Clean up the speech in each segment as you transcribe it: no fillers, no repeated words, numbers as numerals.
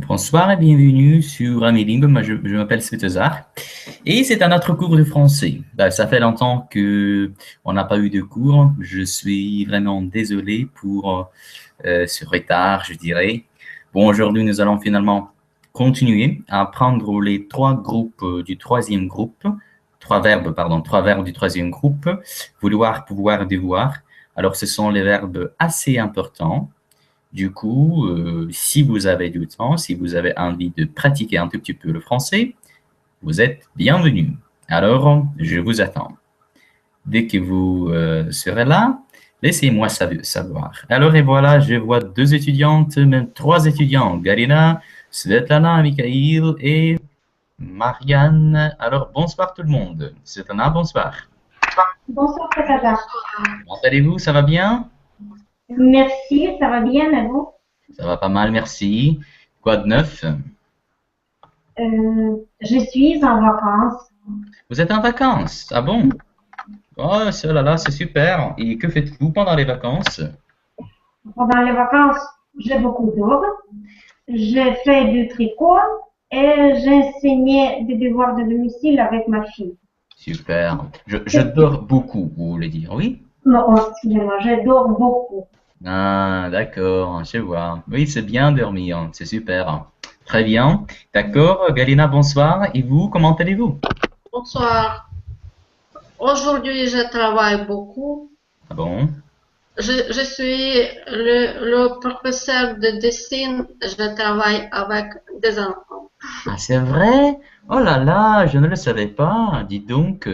Bonsoir et bienvenue sur Amélie. Je m'appelle Svetozar et c'est un autre cours de français. Ça fait longtemps que on n'a pas eu de cours. Je suis vraiment désolé pour ce retard, je dirais. Bon, aujourd'hui, nous allons finalement continuer à apprendre les trois groupes du troisième groupe, trois verbes du troisième groupe, vouloir, pouvoir, devoir. Alors, ce sont les verbes assez importants. Du coup, si vous avez du temps, si vous avez envie de pratiquer un tout petit peu le français, vous êtes bienvenus. Alors, je vous attends. Dès que vous serez là, laissez-moi savoir. Alors, et voilà, je vois deux étudiantes, même trois étudiants. Galina, Svetlana, Mikhail et Marianne. Alors, bonsoir tout le monde. Svetlana, bonsoir. Bonsoir, Tata. Comment allez-vous? Ça va bien? Merci, ça va bien, et vous? Ça va pas mal, merci. Quoi de neuf? Je suis en vacances. Vous êtes en vacances? Ah bon? Oh, là là, c'est super. Et que faites-vous pendant les vacances? Pendant les vacances, j'ai beaucoup d'heures. J'ai fait du tricot et j'ai enseigné des devoirs de domicile avec ma fille. Super. Je dors beaucoup, vous voulez dire, oui? Non, excusez-moi, je dors beaucoup. Ah, d'accord, je vois. Oui, c'est bien dormir, c'est super. Très bien. D'accord, Galina, bonsoir. Et vous, comment allez-vous? Bonsoir. Aujourd'hui, je travaille beaucoup. Ah bon? Je suis le professeur de dessin. Je travaille avec des enfants. Ah, c'est vrai? Oh là là, je ne le savais pas. Dis donc.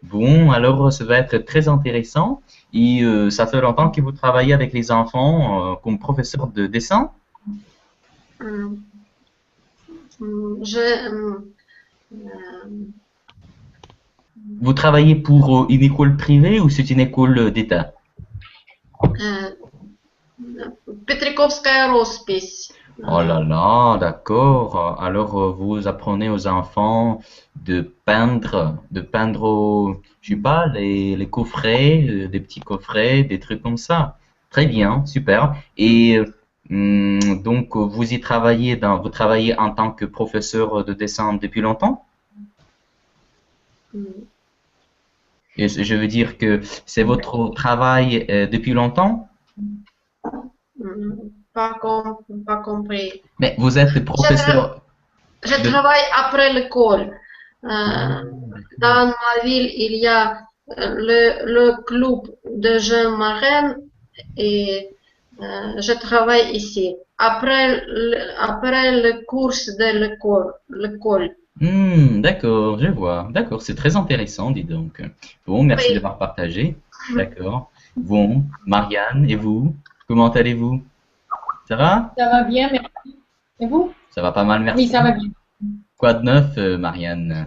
Bon, alors ça va être très intéressant. Et ça fait longtemps que vous travaillez avec les enfants comme professeur de dessin? Hum, Je, hum, Vous travaillez pour une école privée ou c'est une école d'État? euh, Petrikovskaya роспись. Oh là là, d'accord. Alors vous apprenez aux enfants de peindre, je sais pas, les coffrets, des petits coffrets, des trucs comme ça. Très bien, super. Et donc vous travaillez en tant que professeur de dessin depuis longtemps? Hum, Et je veux dire que c'est votre travail depuis longtemps? Pas compris. Mais vous êtes professeur Je de... travaille après l'école. Ah, Euh, d'accord. Dans ma ville, il y a le club de jeunes marins et je travaille ici. Après le cours de l'école. D'accord, je vois. D'accord, c'est très intéressant, dis donc. Bon, merci Oui, d'avoir partagé. D'accord. Bon, Marianne, et vous? Comment allez-vous? Ça va? Ça va bien, merci. Et vous? Ça va pas mal, Oui, merci. ça va bien. Quoi de neuf, Marianne?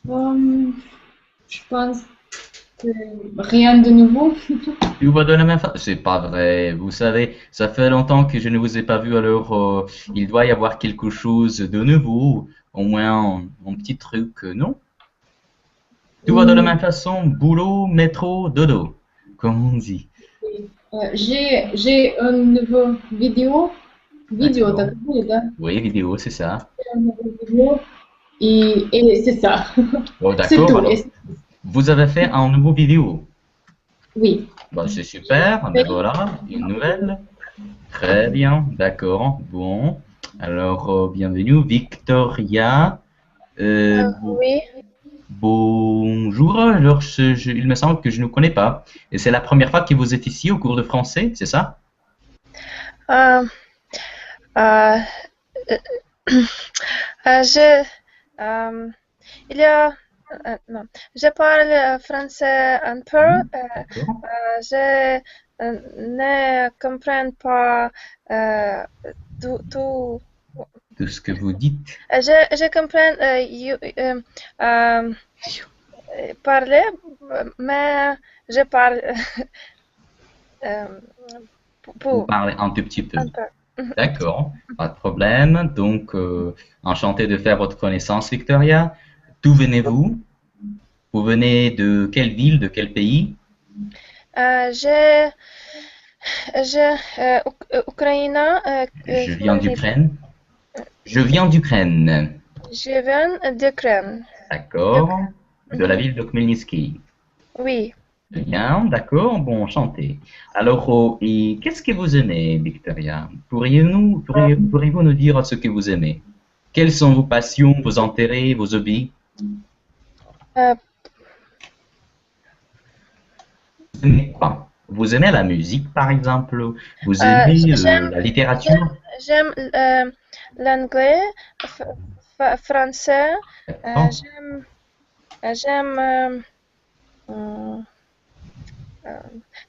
Euh, je pense que rien de nouveau. Tout va de la même façon? C'est pas vrai. Vous savez, ça fait longtemps que je ne vous ai pas vu, alors il doit y avoir quelque chose de nouveau. Au moins un petit truc, non? Tout va de la Hmm, même façon, boulot, métro, dodo, comme on dit. j'ai une nouvelle vidéo, t'as D'accord. compris, là? Oui, vidéo, c'est ça. Une nouvelle vidéo et c'est ça. Bon, C'est d'accord. tout. Alors, vous avez fait un nouveau vidéo. Oui. Bon, c'est super. Ben voilà, une nouvelle. Très bien. D'accord. Bon. Alors, bienvenue, Victoria. Oui, Bonjour. Alors, il me semble que je ne connais pas. Et c'est la première fois que vous êtes ici au cours de français, c'est ça? euh, euh, je, il y a, non, je parle français un peu. D'accord. Je ne comprends pas tout. Tout ce que vous dites. Je comprends parler, mais je parle euh, Vous pour parlez un tout petit peu. un peu. D'accord, pas de problème. Donc, enchanté de faire votre connaissance, Victoria. D'où venez-vous? Vous venez de quelle ville, de quel pays? Je Ukraine. Je viens d'Ukraine. Je viens d'Ukraine. Je viens d'Ukraine. D'accord. De la ville de Khmelnytsky. Oui. Bien, d'accord. Bon, enchanté. Alors, et qu'est-ce que vous aimez, Victoria? Pourriez-vous nous dire ce que vous aimez? Quelles sont vos passions, vos intérêts, vos hobbies? Euh, Vous aimez quoi? Vous aimez la musique, par exemple? Vous Euh, aimez j'aime- la littérature? J'aime l'anglais, français. D'accord. J'aime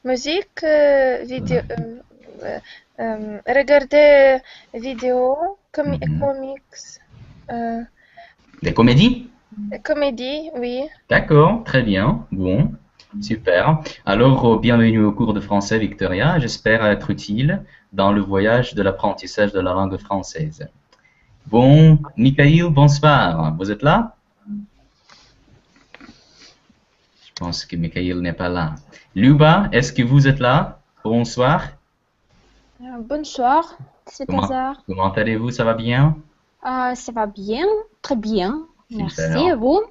musique, vidéo, regarder vidéos, Mhm. comics, euh, Des comédies? comédie, oui. D'accord, très bien. Bon, super. Alors, bienvenue au cours de français, Victoria. J'espère être utile dans le voyage de l'apprentissage de la langue française. Bon, Mikhail, bonsoir. Vous êtes là? Je pense que Mikhail n'est pas là. Luba, est-ce que vous êtes là? Bonsoir. Bonsoir, c'est Comment, Hazard. comment allez-vous? Ça va bien? Ça va bien, très bien. Merci, Super. et vous?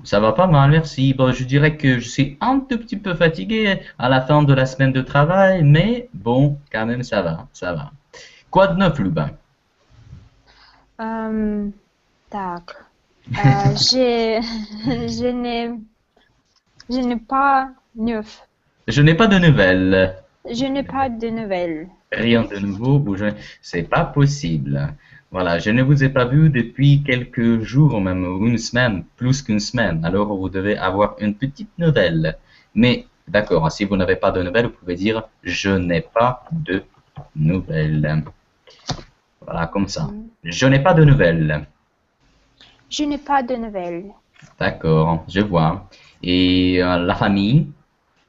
Ça va pas mal, merci. Bon, je dirais que je suis un tout petit peu fatigué à la fin de la semaine de travail, mais bon, quand même, ça va, ça va. Quoi de neuf, Luba? Так, je, je n'ai pas neuf. Je n'ai pas de nouvelles. Je n'ai pas de nouvelles. Rien de nouveau, c'est pas possible. Voilà, je ne vous ai pas vu depuis quelques jours, même une semaine, plus qu'une semaine. Alors, vous devez avoir une petite nouvelle. Mais, d'accord, si vous n'avez pas de nouvelles, vous pouvez dire « je n'ai pas de nouvelles ». Voilà, comme ça. Je n'ai pas de nouvelles. Je n'ai pas de nouvelles. D'accord, je vois. Et la famille,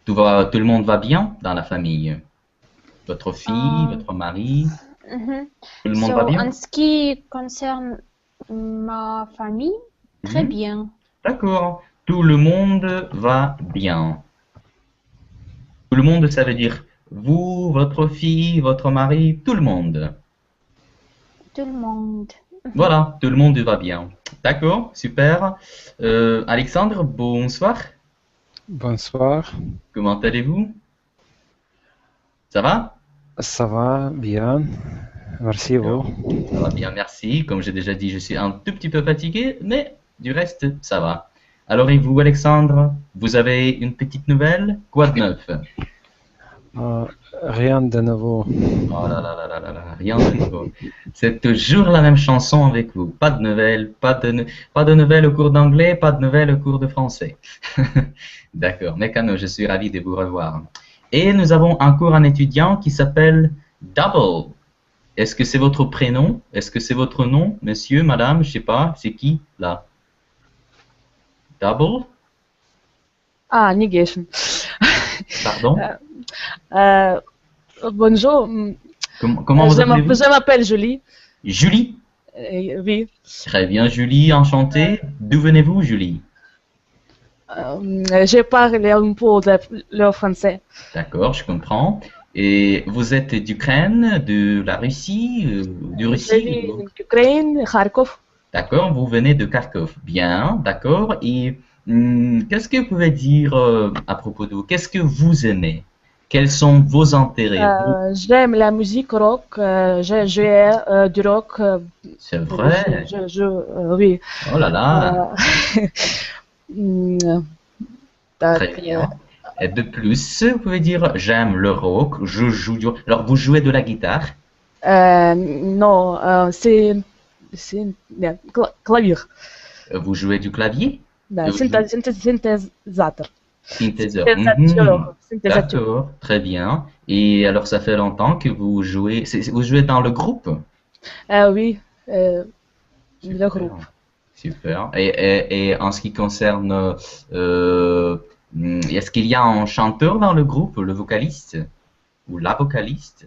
tout le monde va bien dans la famille? Votre fille, votre mari, Mhm. tout le monde va bien? En ce qui concerne ma famille, très Mhm. bien. D'accord, tout le monde va bien. Tout le monde, ça veut dire vous, votre fille, votre mari, tout le monde. Tout le monde. Voilà, tout le monde va bien. D'accord, super. Alexandre, bonsoir. Bonsoir, Comment allez-vous? Ça va? ça va bien, merci vous. Ça va bien, merci. Comme j'ai déjà dit, je suis un tout petit peu fatigué, mais du reste, ça va. Alors, et vous, Alexandre, vous avez une petite nouvelle? Quoi de neuf? Rien de nouveau. Oh là là là là là là, rien de nouveau. C'est toujours la même chanson avec vous. Pas de nouvelles, pas de nouvelles au cours d'anglais, pas de nouvelles au cours de français. D'accord, Mécano, je suis ravi de vous revoir. Et nous avons un cours en étudiant qui s'appelle Double. Est-ce que c'est votre prénom? Est-ce que c'est votre nom, monsieur, madame? Je sais pas, c'est qui là? Double? Negation. Pardon? Bonjour, Comment vous appelez-vous? je m'appelle Julie. Julie? Oui. Très bien, Julie, enchantée. D'où venez-vous, Julie? Je parle un peu le français. D'accord, je comprends. Et vous êtes d'Ukraine, de la Russie, du Je Russie? vis en Ukraine, Kharkov. D'accord, vous venez de Kharkov. Bien, d'accord. Et qu'est-ce que vous pouvez dire à propos de vous? Qu'est-ce que vous aimez? Quels sont vos intérêts? J'aime la musique rock. J'ai joué du rock. C'est vrai? Oui. Oh là là, très Так, bien. Et de plus, vous pouvez dire j'aime le rock, je joue du... Alors, vous jouez de la guitare? non, c'est нет, клавир. Vous jouez du clavier? Да, Vous jouez- синтезатор. Synthéseur. Synthézateur. D'accord, très bien. Et alors, ça fait longtemps que vous jouez. Vous jouez dans le groupe? Oui, le Super. groupe. Super. Et en ce qui concerne, est-ce qu'il y a un chanteur dans le groupe, le vocaliste ou la vocaliste?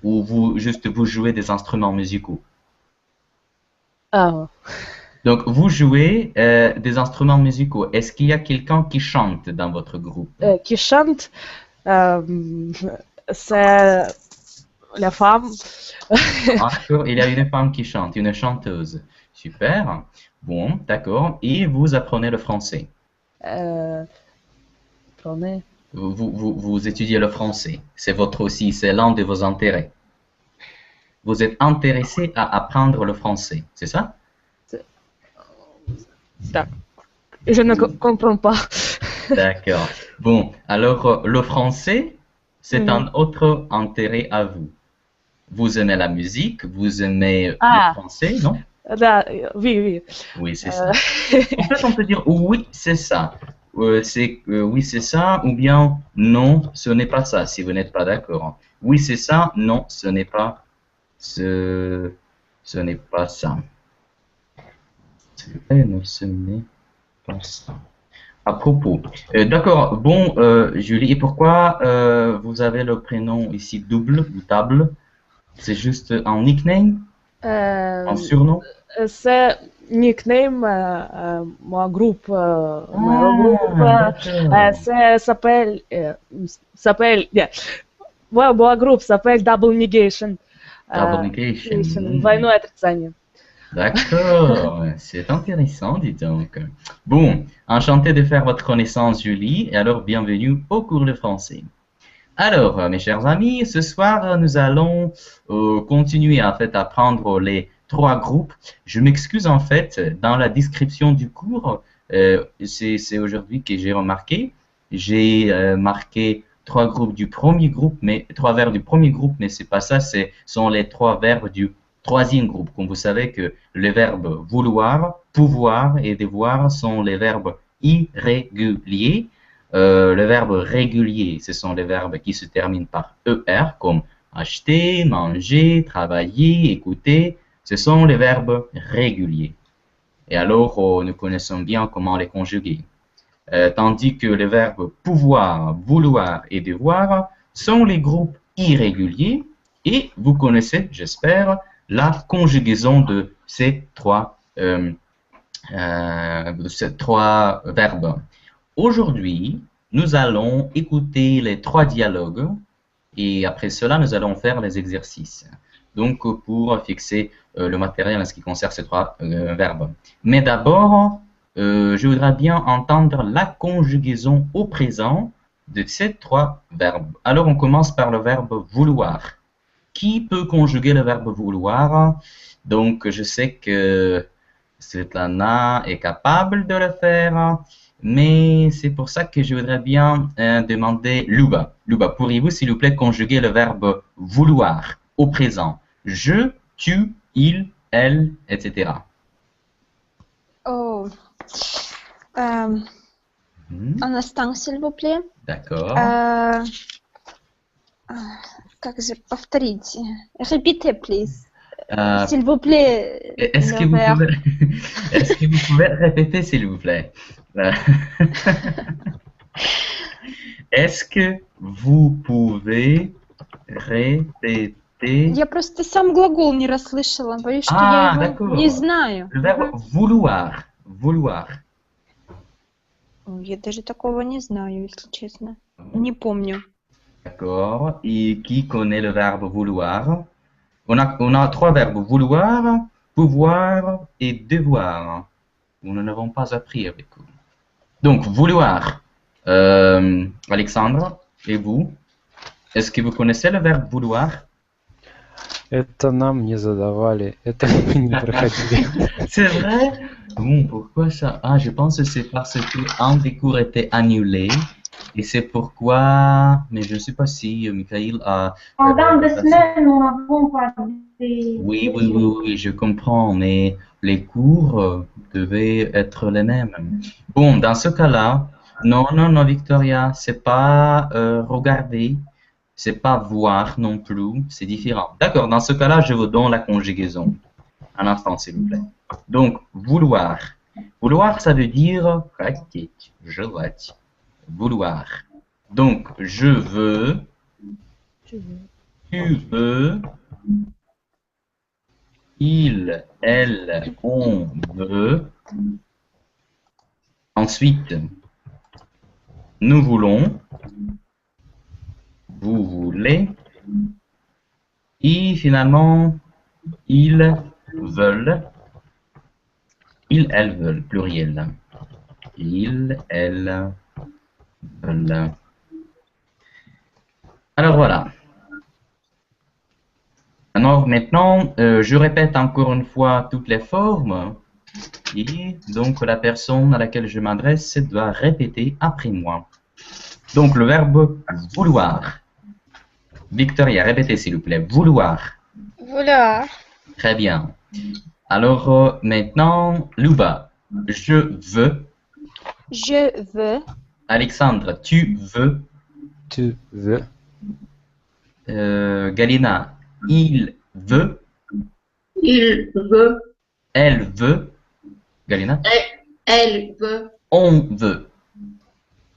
Ou vous jouez des instruments musicaux? Ah, Donc, vous jouez des instruments musicaux. Est-ce qu'il y a quelqu'un qui chante dans votre groupe? qui chante c'est la femme. D'accord, il y a une femme qui chante, une chanteuse. Super. Bon, d'accord. Et vous apprenez le français. Prenez. Vous étudiez le français. C'est votre aussi, c'est l'un de vos intérêts. Vous êtes intéressé à apprendre le français, c'est ça? D'accord. Je ne comprends pas. D'accord. Bon, alors le français, c'est un autre intérêt à vous. Vous aimez la musique, vous aimez le français, non? Oui. Oui, c'est ça. En fait, on peut dire oui, c'est ça. Oui, c'est ça, ou bien non, ce n'est pas ça, si vous n'êtes pas d'accord. Oui, c'est ça, non, ce n'est pas ce n'est pas ça. Non, ce n'est pas ça. À propos. D'accord. Bon, Julie, et pourquoi vous avez le prénom ici double ou table? C'est juste un nickname? Un surnom? C'est nickname, mon groupe, mon groupe s'appelle Double Negation. Double Negation. Двойное отрицание. D'accord, c'est intéressant, dis donc. Bon, enchanté de faire votre connaissance, Julie, et alors bienvenue au cours de français. Alors, mes chers amis, ce soir, nous allons continuer en fait à prendre les 3 groupes. Je m'excuse en fait, dans la description du cours, c'est aujourd'hui que j'ai remarqué, j'ai marqué 3 groupes du premier groupe, mais 3 verbes du premier groupe, mais c'est pas ça, ce sont les 3 verbes du troisième groupe. Comme vous savez que les verbes vouloir, pouvoir et devoir sont les verbes irréguliers. Les verbes réguliers, ce sont les verbes qui se terminent par ER, comme acheter, manger, travailler, écouter. Ce sont les verbes réguliers. Et alors, nous connaissons bien comment les conjuguer. Tandis que les verbes pouvoir, vouloir et devoir sont les groupes irréguliers. Et vous connaissez, j'espère, la conjugaison de ces 3 verbes. Aujourd'hui, nous allons écouter les 3 dialogues et après cela, nous allons faire les exercices. Donc, pour fixer le matériel en ce qui concerne ces 3 verbes. Mais d'abord, je voudrais bien entendre la conjugaison au présent de ces 3 verbes. Alors, on commence par le verbe vouloir. Qui peut conjuguer le verbe vouloir? Donc, je sais que Svetlana est capable de le faire. Mais c'est pour ça que je voudrais bien demander Luba. Luba, pourriez-vous, s'il vous plaît, conjuguer le verbe vouloir au présent? Je, tu, il, elle, etc. Oh. Un instant, s'il vous plaît. D'accord. Как же повторить? Répétez, please. S'il vous plaît. Est-ce que vous pouvez répéter, s'il vous plaît? Est-ce que vous pouvez répéter? Я просто сам глагол не расслышала. Боюсь, что я его не знаю. Le verbe vouloir. Vouloir. Я даже такого не знаю, если честно. Не помню. D'accord. Et qui connaît le verbe vouloir? On a 3 verbes, vouloir, pouvoir et devoir. Nous ne l'avons pas appris avec vous. Donc, vouloir. Alexandre, et vous? Est-ce que vous connaissez le verbe vouloir? Это нам не задавали, это мы не проходили. C'est vrai? Bon, pourquoi ça? Ah, je pense que c'est parce qu'un des cours était annulé. Et c'est pourquoi, mais je ne sais pas si Michael a... Pendant 2 semaines, nous n'avons pas des... Oui, je comprends, mais les cours devaient être les mêmes. Bon, dans ce cas-là, non, Victoria, c'est pas regarder, c'est pas voir non plus, c'est différent. D'accord, dans ce cas-là, je vous donne la conjugaison. Un instant, s'il vous plaît. Donc, vouloir. Vouloir, ça veut dire желать. Vouloir. Donc, je veux, tu veux, il, elle, on veut. Ensuite, nous voulons, vous voulez. Et finalement, ils veulent. Ils, elles veulent, pluriel. Ils, elles veulent. Alors voilà. Alors maintenant, je répète encore une fois toutes les formes. Et donc la personne à laquelle je m'adresse doit répéter après moi. Donc le verbe vouloir. Victoria, répétez s'il vous plaît. Vouloir. Vouloir. Très bien. Alors maintenant, Luba, je veux. Je veux. Alexandre, tu veux. Tu veux. Galina, il veut. Il veut. Elle veut. Galina. Elle veut. On veut.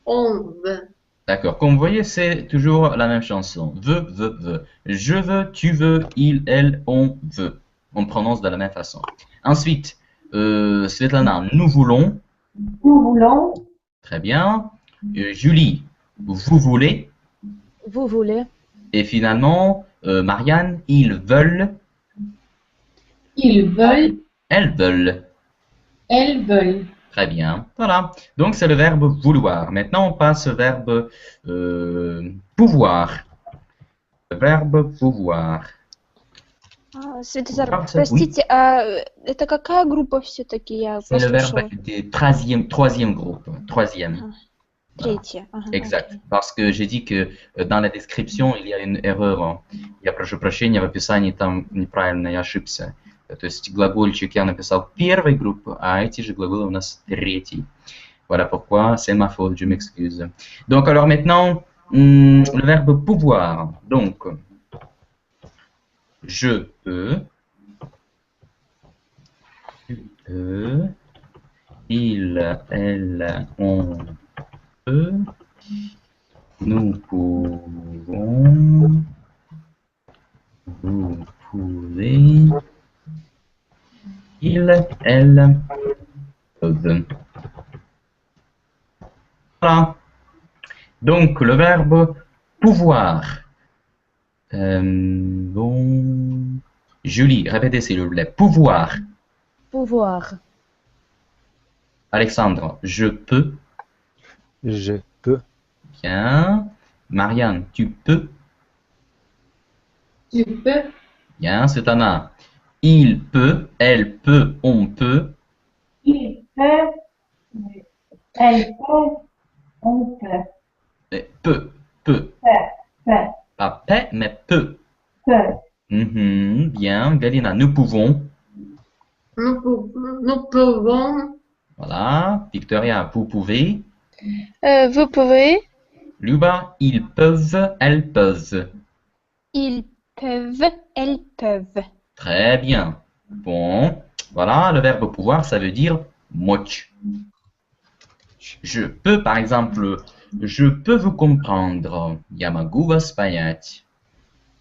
On veut. D'accord. Comme vous voyez, c'est toujours la même chanson. Veut, veut, veut. Je veux, tu veux, il, elle, on veut. On prononce de la même façon. Ensuite, Svetlana, nous voulons. Nous voulons. Très bien. Julie, vous voulez. Vous voulez. Et finalement, Marianne, ils veulent. Ils veulent. Elles veulent. Elles veulent. Très bien. Voilà. Donc, c'est le verbe vouloir. Maintenant, on passe au verbe pouvoir. Le verbe pouvoir. Светозар, Oui. простите, а это какая группа все-таки? Я C'est le послушала. verbe du troisième groupe. Troisième. Voilà. Третья. Ага, Exact. окей. Parce que j'ai dit que dans la description, il y a une erreur. Я прошу прощения, в описании там неправильно, я ошибся. То есть глагольчик я написал первой группы, а эти же глаголы у нас третий. Voilà pourquoi c'est ma faute, je m'excuse. Donc alors maintenant, le verbe pouvoir. Donc, je peux, tu peux, il, elle, on peut, nous pouvons, vous pouvez, il, elle peuvent. Voilà. Donc, le verbe pouvoir. Bon. Julie, répétez s'il vous plaît. Pouvoir. Pouvoir. Alexandre, je peux. Je peux. Bien. Marianne, tu peux. Tu peux. Bien. Svetlana, il peut, elle peut, on peut. Il peut. Elle peut. On peut. Peut, peut. Peut. Pas paix, mais peut. Peut. Bien. Galina, nous pouvons. Nous pouvons. Voilà. Victoria, vous pouvez. Vous pouvez. Luba, ils peuvent, elles peuvent. Ils peuvent, elles peuvent. Très bien. Bon, voilà, le verbe pouvoir, ça veut dire moch. Je peux, par exemple, je peux vous comprendre. Я могу вас понять.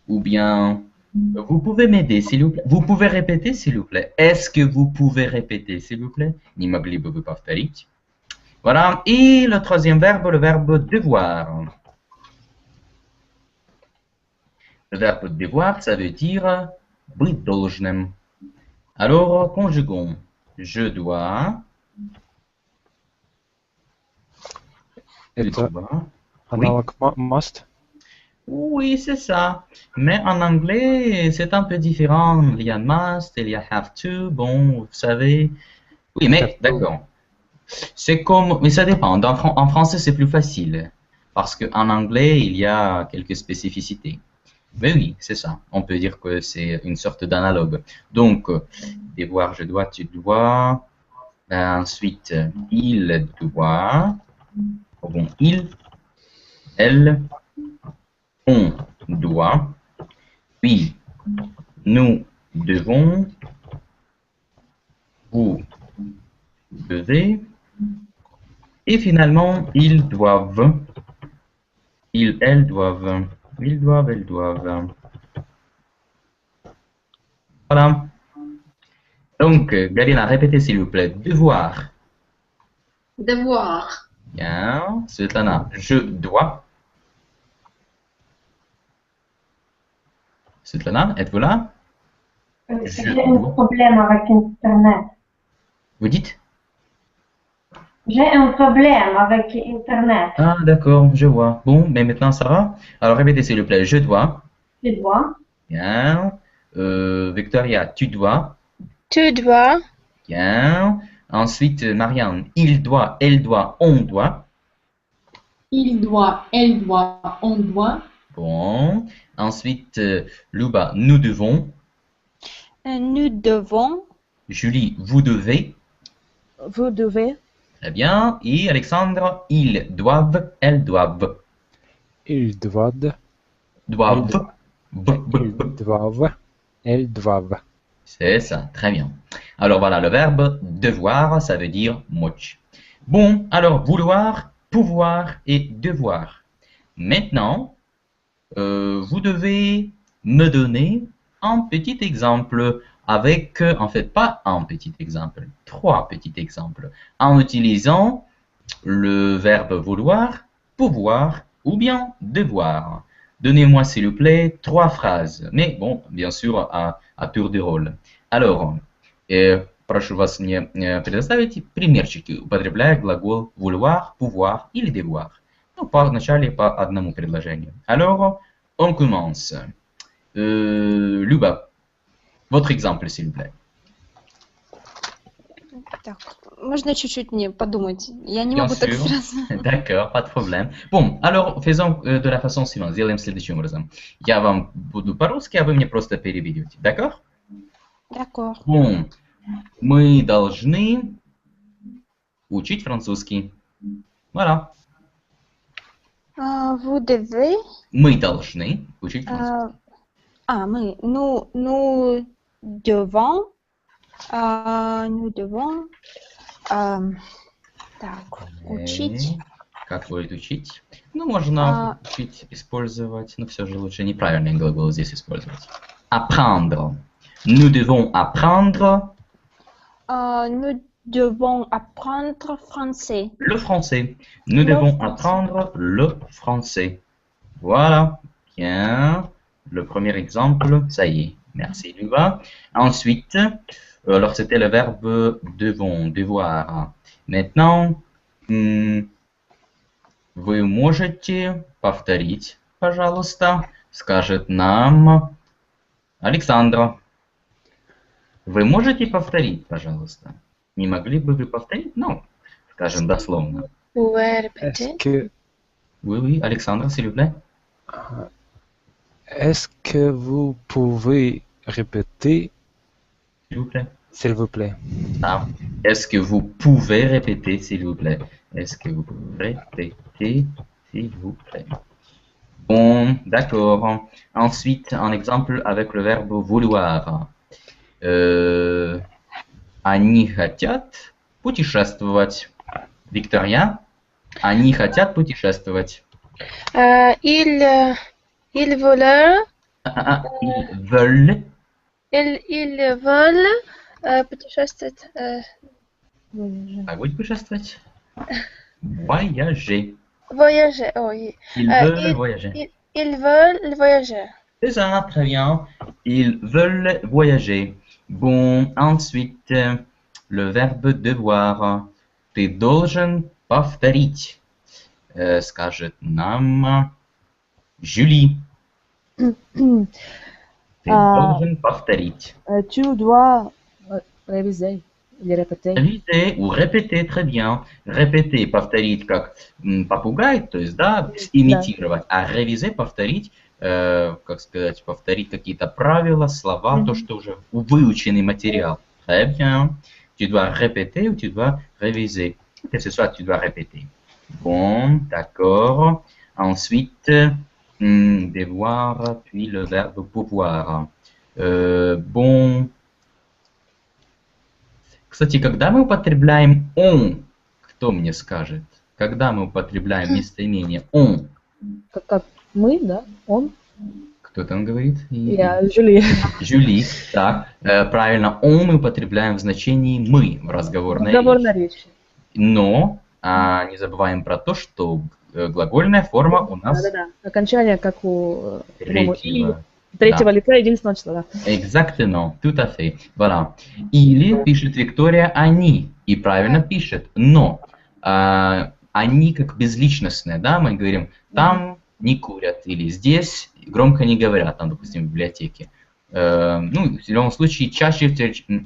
Ou bien, vous pouvez m'aider, s'il vous plaît. Vous pouvez répéter, s'il vous plaît. Est-ce que vous pouvez répéter, s'il vous plaît? Не могли бы вы повторить? Voilà. Et le troisième verbe, le verbe devoir. Le verbe devoir, ça veut dire быть должным. Alors, conjuguons. Je dois. Je Это dois. аналог must. Oui, c'est ça. Mais en anglais, c'est un peu différent. Il y a must, il y a have to. Bon, vous savez. Oui, mais d'accord. C'est comme. Mais ça dépend. En français, c'est plus facile. Parce qu'en anglais, il y a quelques spécificités. Mais oui, c'est ça. On peut dire que c'est une sorte d'analogue. Donc, devoir, je dois, tu dois. Ensuite, il doit. Bon, il, elle, on doit. Puis, nous devons. Vous devez. Et finalement, ils doivent. Ils, elles doivent. Ils doivent, elles doivent. Voilà. Donc, Galina, répétez s'il vous plaît. Devoir. Devoir. Bien. Svetlana, je dois. Svetlana, êtes-vous là? J'ai un problème avec Internet. Vous dites? J'ai un problème avec Internet. Ah, d'accord, je vois. Bon, mais maintenant ça va? Alors répétez s'il vous plaît. Je dois. Je dois. Bien. Victoria, tu dois. Tu dois. Bien. Ensuite, Marianne, il doit, elle doit, on doit. Il doit, elle doit, on doit. Bon. Ensuite, Luba, nous devons. Nous devons. Julie, vous devez. Vous devez. Très bien. Et Alexandre, ils doivent, elles doivent. Ils doivent. Doivent. Ils doivent. Elles doivent. C'est ça, très bien. Alors voilà, le verbe devoir, ça veut dire moch. Bon, alors vouloir, pouvoir et devoir. Maintenant, vous devez me donner un petit exemple avec, en fait, pas un petit exemple, 3 petits exemples, en utilisant le verbe vouloir, pouvoir ou bien devoir. Donnez-moi, s'il vous plaît, 3 phrases, mais bon, bien sûr, à tour de rôle. Alors, прошу вас мне предоставить примерчики, употребляя глагол vouloir, pouvoir или devoir. Ну, вначале по одному предложению. Alors, on commence. Люба, votre exemple, s'il vous plaît. Так, можно чуть-чуть мне подумать? Я не Bien могу так sûr. сразу. D'accord, pas de problème. Bon, alors, faisons de la façon suivante. Сделаем следующим образом. Я вам буду по-русски, а вы мне просто переведете. D'accord? D'accord. Bon, мы должны учить французский. Voilà. Vous devez. Мы должны учить французский. Nous devons. Nous devons. Так, учить. Как будет учить? Ну, можно учить использовать, но все же лучше неправильный глагол здесь использовать. Apprendre. Nous devons apprendre. Nous devons apprendre français. Le français. Nous devons apprendre le français. Voilà. Bien. Le premier exemple, ça y est. Merci, Luba. Ensuite, alors c'était le verbe devons, devoir. Maintenant, вы можете повторить, пожалуйста, скажет нам Александра. Вы можете повторить, пожалуйста? Не могли бы вы повторить? Ну, скажем дословно. Est-ce que, Oui, Alexandra, s'il vous plaît. est-ce que vous pouvez répéter, S'il vous plaît. s'il vous plaît? Ah. Est-ce que vous pouvez répéter, s'il vous plaît? Est-ce que vous pouvez répéter, s'il vous plaît? Bon, d'accord. Ensuite, un exemple avec le verbe vouloir. Они хотят путешествовать. Victoria, они хотят путешествовать. Ils veulent. Ils veulent. Ils veulent путешествовать. Как будет путешествовать? Voyager. Voyager. Oh, oui. Ils veulent voyager. Ils veulent voyager. C'est ça, très bien. Ils veulent voyager. Bon, ensuite, le verbe devoir. Ты должен повторить. Скажет нам Julie. Ты должен повторить. Tu dois réviser. Или répéter. Réviser ou répéter, très bien. Répéter, повторить как попугай, то есть, да, имитировать. А réviser, повторить, как сказать, повторить какие-то правила, слова, то, что уже выученный материал. Très bien. Tu dois répéter ou tu dois réviser. Que ce soit, tu dois répéter. Bon, d'accord. Ensuite, devoir, puis le verbe pouvoir. Bon. Кстати, когда мы употребляем он, кто мне скажет? Когда мы употребляем местоимение он? Как мы, да? Он. Кто там говорит? Я, Жюли. Жюли, так. Правильно, он мы употребляем в значении мы в разговорной речи. Но не забываем про то, что глагольная форма у нас Да-да-да. Окончание, как у третьего Третьего лица единственного числа. Exactement, tout à fait. Voilà. Или пишет Виктория они. И правильно пишет. Но они как безличностные, да, мы говорим, там не курят. Или здесь громко не говорят, там, допустим, в библиотеке. Ну, в любом случае, чаще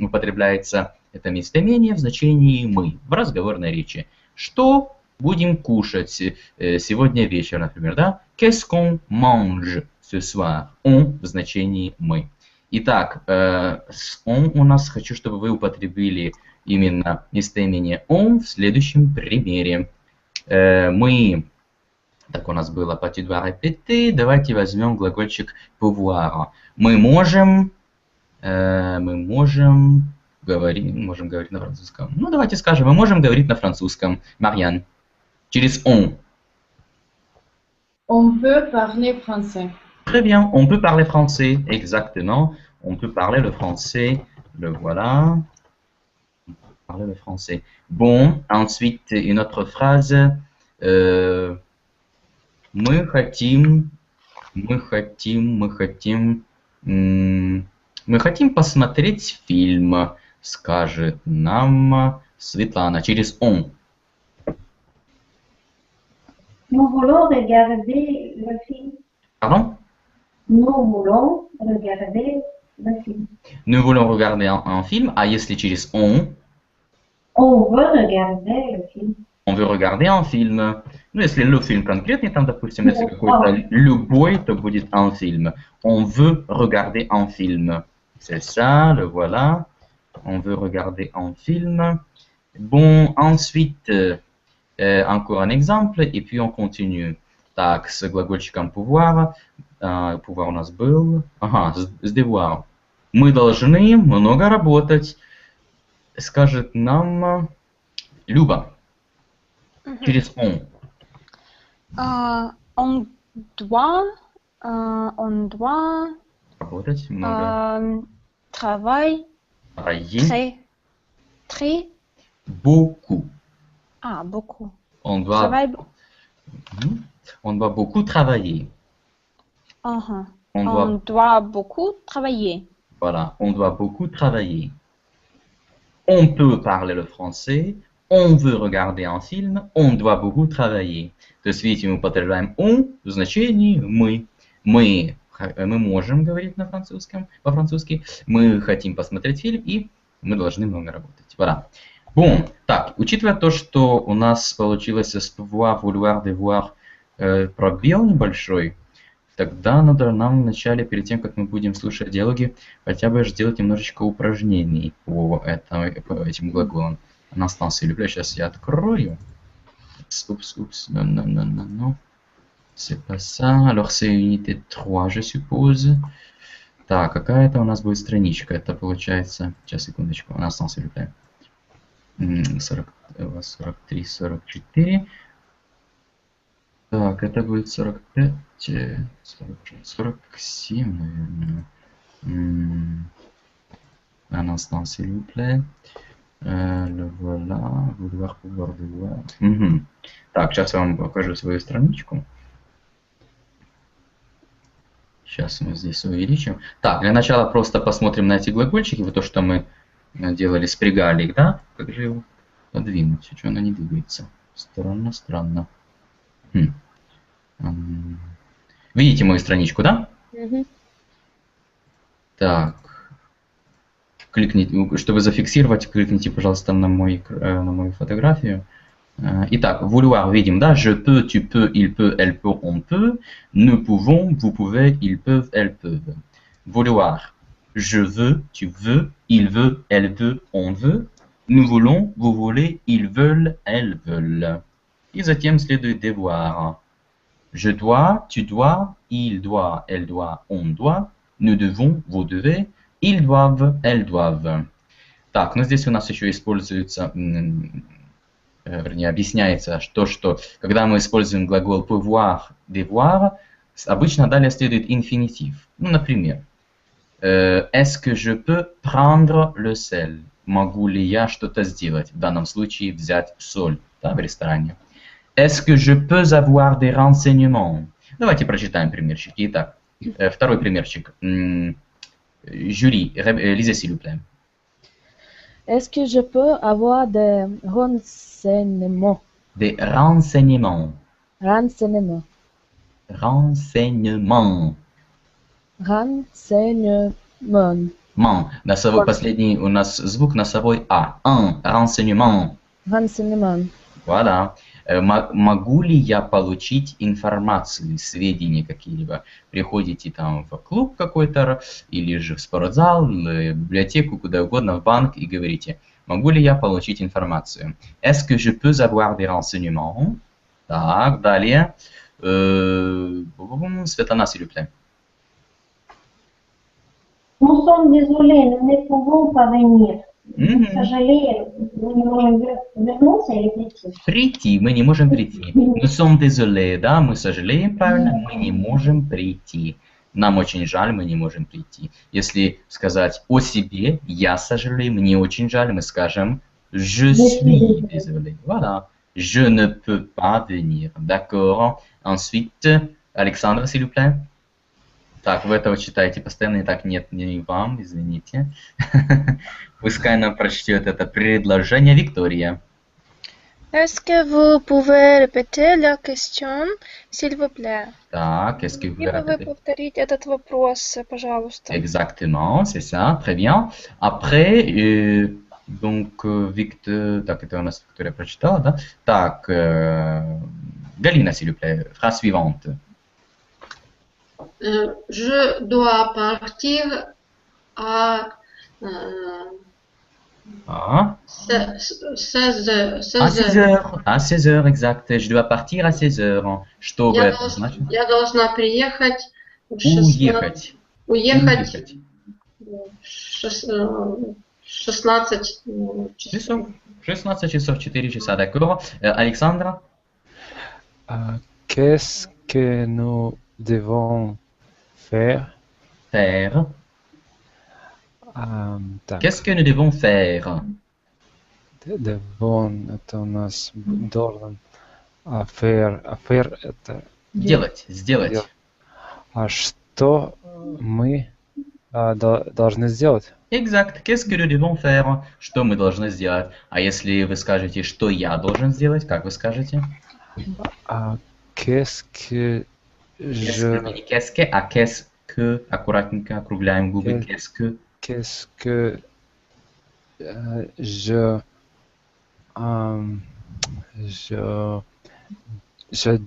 употребляется это местоимение в значении «мы» в разговорной речи. Что будем кушать сегодня вечером, например, да? Qu'est-ce qu'on mange ce soir? On в значении «мы». Итак, с on у нас хочу, чтобы вы употребили именно местоимение on в следующем примере. Мы, так у нас было pas tu dois répéter, давайте возьмем глагольчик pouvoir. Мы можем говорить на французском. Ну, давайте скажем, мы можем говорить на французском. Марианne, через on. On peut parler français. Très bien, on peut parler français, exactement. On peut parler le français, le voilà. On peut parler le français. Bon, ensuite, une autre phrase. Мы хотим посмотреть фильм, скажет нам Светлана, через on. Nous voulons regarder le film. Pardon? Nous voulons regarder le film. Nous voulons regarder un film, а если через on? On veut regarder le film. On veut regarder un film. Ну, если le film конкретный, там, допустим, если какой-то любой, то будет un film. On veut regarder un film. C'est ça, le voilà. On veut regarder un film. Bon, ensuite, encore un exemple, et puis on continue. Так, с глагольчиком pouvoir. Pouvoir у нас был. Ага, с devoir. Мы должны много работать. Скажет нам Люба. Через on. On doit Работать много. Travailler très Beaucoup. beaucoup. On doit beaucoup travailler. On doit beaucoup travailler. Voilà, on doit beaucoup travailler. On peut parler le français. On veut regarder un film. On doit beaucoup travailler. То есть, видите, мы употребляем on в значении мы. Мы можем говорить на французском, по-французски. Мы хотим посмотреть фильм, и мы должны много работать. Voilà. Bon, так, учитывая то, что у нас получилось с pouvoir, vouloir, devoir пробел небольшой, тогда надо нам вначале, перед тем, как мы будем слушать диалоги, хотя бы сделать немножечко упражнений по этим глаголам. Un instant, s'il vous plaît, сейчас я открою. Oups, non. C'est pas ça. Alors, c'est unité 3, je suppose. Так, какая это у нас будет страничка? Это получается... Сейчас, секундочку. Un instant, s'il vous plaît. 43, 44. Так, это будет 45, 47, наверное. Un instant, s'il vous plaît. Le voilà, vouloir, pouvoir, devoir. Так, сейчас я вам покажу свою страничку. Сейчас мы здесь увеличим. Так, для начала просто посмотрим на эти глагольчики, вот то, что мы делали, спрягали их, да? Как же его подвинуть? Что она не двигается? Странно. Видите мою страничку, да? Так. Кликните, чтобы зафиксировать, кликните, пожалуйста, на мою фотографию. Итак, vouloir, видим, да? Je peux, tu peux, il peut, elle peut, on peut. Nous pouvons, vous pouvez, ils peuvent, elles peuvent. Vouloir. Je veux, tu veux, il veut, elle veut, on veut. Nous voulons, vous voulez, ils veulent, elles veulent. И затем следует devoir. Je dois, tu dois, il doit, elle doit, on doit. Nous devons, vous devez. Ils doivent, elles doivent. Так, но здесь у нас еще используется, вернее, объясняется, что когда мы используем глагол pouvoir, devoir, обычно далее следует инфинитив. Ну, например, est-ce que je peux prendre le sel? Могу ли я что-то сделать? В данном случае взять соль, да, в ресторане. Est-ce que je peux avoir des renseignements? Давайте прочитаем примерчики. Итак, Второй примерчик. Julie, lisez s'il vous plaît. Est-ce que je peux avoir des renseignements? Des renseignements. Renseignements. Renseignements. Renseignements. Носовой последний у нас звук носовой А. Renseignement. Renseignements. Voilà. Могу ли я получить информацию, сведения какие-либо? Приходите там в клуб какой-то, или же в спортзал, в библиотеку, куда угодно, в банк, и говорите, могу ли я получить информацию? Est-ce que je peux avoir des renseignements? Так, далее. Светлана, s'il vous plaît. Nous sommes désolés, nous ne pouvons pas venir. Сожалеем, мы не можем вернуться или прийти? Прийти, мы не можем прийти. Nous sommes désolés, да, мы сожалеем, правильно, мы не можем прийти. Нам очень жаль, мы не можем прийти. Если сказать о себе, я сожалею, мне очень жаль, мы скажем je suis désolé. Voilà. Je ne peux pas venir. D'accord. Ensuite, Alexandre, s'il vous plaît. Так, вы этого читаете постоянно, и так нет, не вам, извините. Пускай нам прочтет это предложение Виктория. Est-ce que vous pouvez répéter la question, s'il vous plaît? Так, est-ce que vous Могли бы вы повторить этот вопрос, пожалуйста? Exactement, c'est ça, très bien. Après, donc, Victor, так, это у нас Виктория прочитала, да? Так, Галина, s'il vous plaît, phrase suivante. Je dois partir à 16 heures. À 16 heures, exact. Je dois partir à 16 heures. Что это значит? Я должна приехать в 16... Уехать 16 часов. 16 часов, 4 часа, d'accord. Alexandre? Qu'est-ce que nous devons faire? Faire. Qu'est-ce que nous devons faire? Devon, это у нас должен, faire это... Делать, сделать. А что мы должны сделать? Exact. Qu'est-ce que nous devons faire? Что мы должны сделать? А если вы скажете, что я должен сделать, как вы скажете? Qu'est-ce que je... Не qu'est-ce que, а qu'est-ce que, аккуратненько округляем губы. Qu'est-ce que... Qu'est-ce que je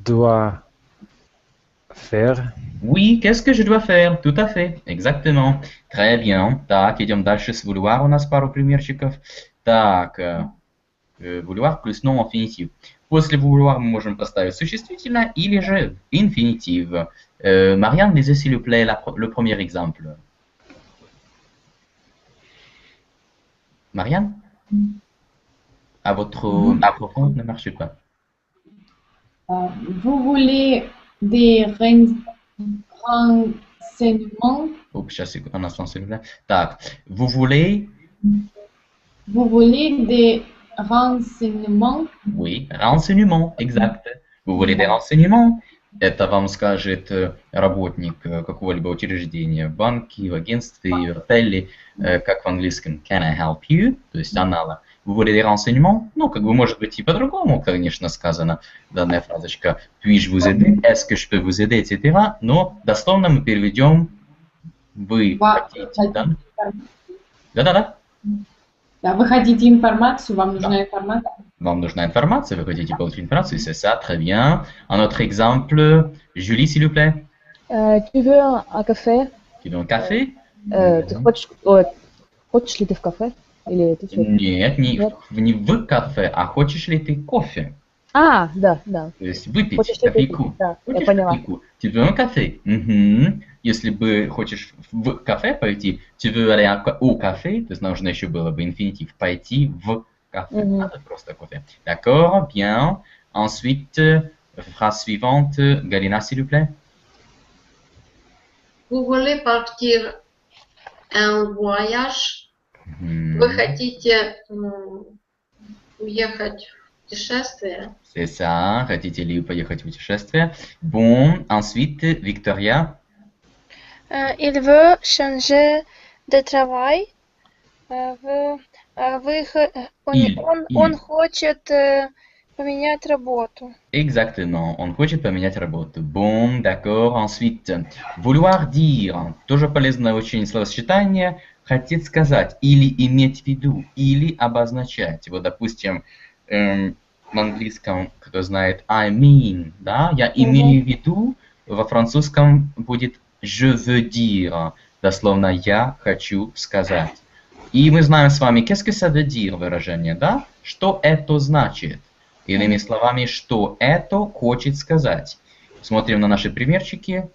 dois faire? Oui, qu'est-ce que je dois faire? Tout à fait, exactement. Très bien. Так, идем дальше с vouloir. У нас пару примерчиков. Так, vouloir плюс nom infinitif. После vouloir мы можем поставить существительное или же инфинитив. Marianne, lisez s'il vous plaît le premier exemple. Marianne? À votre microphone ne marche pas. Vous voulez des renseignements? Сейчас, un instant, s'il vous plaît. Так, vous voulez? Vous voulez des renseignements? Oui, renseignements, exact. Vous voulez des renseignements? Это вам скажет работник какого-либо учреждения в банке, в агентстве, в отеле, как в английском can I help you? То есть аналог. Vous voulez des renseignements? Ну, как бы может быть и по-другому, конечно, сказана данная фразочка. Puis-je vous aider? Est-ce que je peux vous aider? Etc. Но дословно мы переведем вы хотите, да? Да-да-да. Да, вы хотите информацию, вам нужна информация. Вам нужна информация, вы хотите получить информацию, c'est ça, très bien. Un autre exemple, Julie, s'il vous plaît. Tu veux un café? Tu veux un café? Ты хочешь ли ты в кафе? Или ты что? Нет, не в кафе, а хочешь ли ты кофе? Да, да. То есть выпить кофейку. Да, я поняла. Tu veux un café? Если бы хочешь в кафе пойти, tu veux aller au café, то есть нужно еще было бы инфинитив, пойти в café. Надо просто кофе. D'accord, bien. Ensuite, phrase suivante, Galina, s'il vous plaît. Vous voulez partir en voyage? Вы хотите уехать в путешествие? C'est ça. Хотите ли поехать в путешествие? Bon, ensuite, Victoria. Il veut changer de travail. Он хочет поменять работу. Exactement, он хочет поменять работу. Bon, d'accord. Ensuite, vouloir dire. Тоже полезное очень словосочетание. Хотеть сказать или иметь в виду, или обозначать. Вот, допустим, в английском, кто знает, I mean, да, я имею в виду, во французском будет je veux dire, дословно я хочу сказать. И мы знаем с вами, qu'est-ce que ça veut dire выражение, да? Что это значит? Иными словами, что это хочет сказать. Смотрим на наши примерчики.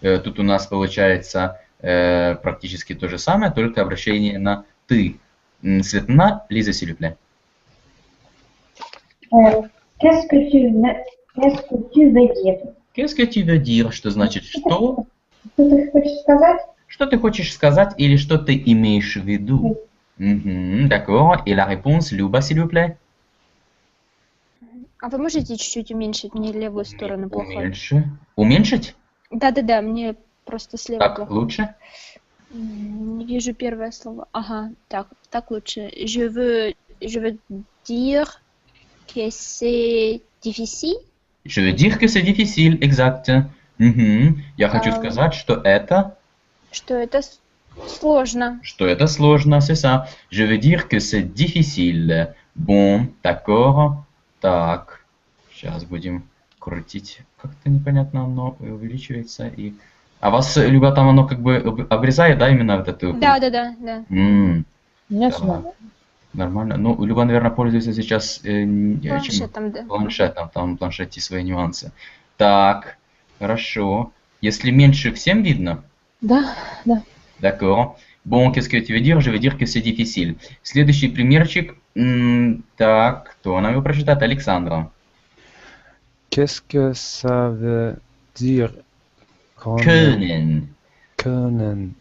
Тут у нас получается практически то же самое, только обращение на ты. Светлана, Лиза, s'il vous plaît. Qu'est-ce que tu veux dire? Qu'est-ce que tu veux dire? Что значит что? Что ты хочешь сказать? Что ты хочешь сказать или что ты имеешь в виду? D'accord. Et la réponse, Люба, s'il vous plaît. А вы можете чуть-чуть уменьшить? Мне левую сторону плохо. Уменьшить? Да, мне просто слева Так, плохо. лучше? Не вижу первое слово. Ага, так лучше. Je veux dire que c'est difficile. Je veux dire que c'est difficile, exact. Я хочу сказать, что это... Что это сложно. Что это сложно, c'est ça. Je veux dire que c'est difficile. Bon, d'accord. Так, сейчас будем крутить. Как-то непонятно, оно увеличивается и... А вас, Люба, там оно как бы обрезает, да, именно вот эту... Да. Нормально. Ну, Люба, наверное, пользуется сейчас Планшетом, да. Планшетом, там в планшете свои нюансы. Так, хорошо. Если меньше, всем видно? Да. D'accord. Bon, qu'est-ce que tu veux dire? Je veux dire que c'est difficile. Следующий примерчик. Так, кто нам его прочитает? Александра. Qu'est-ce que ça veut dire? Können. Können.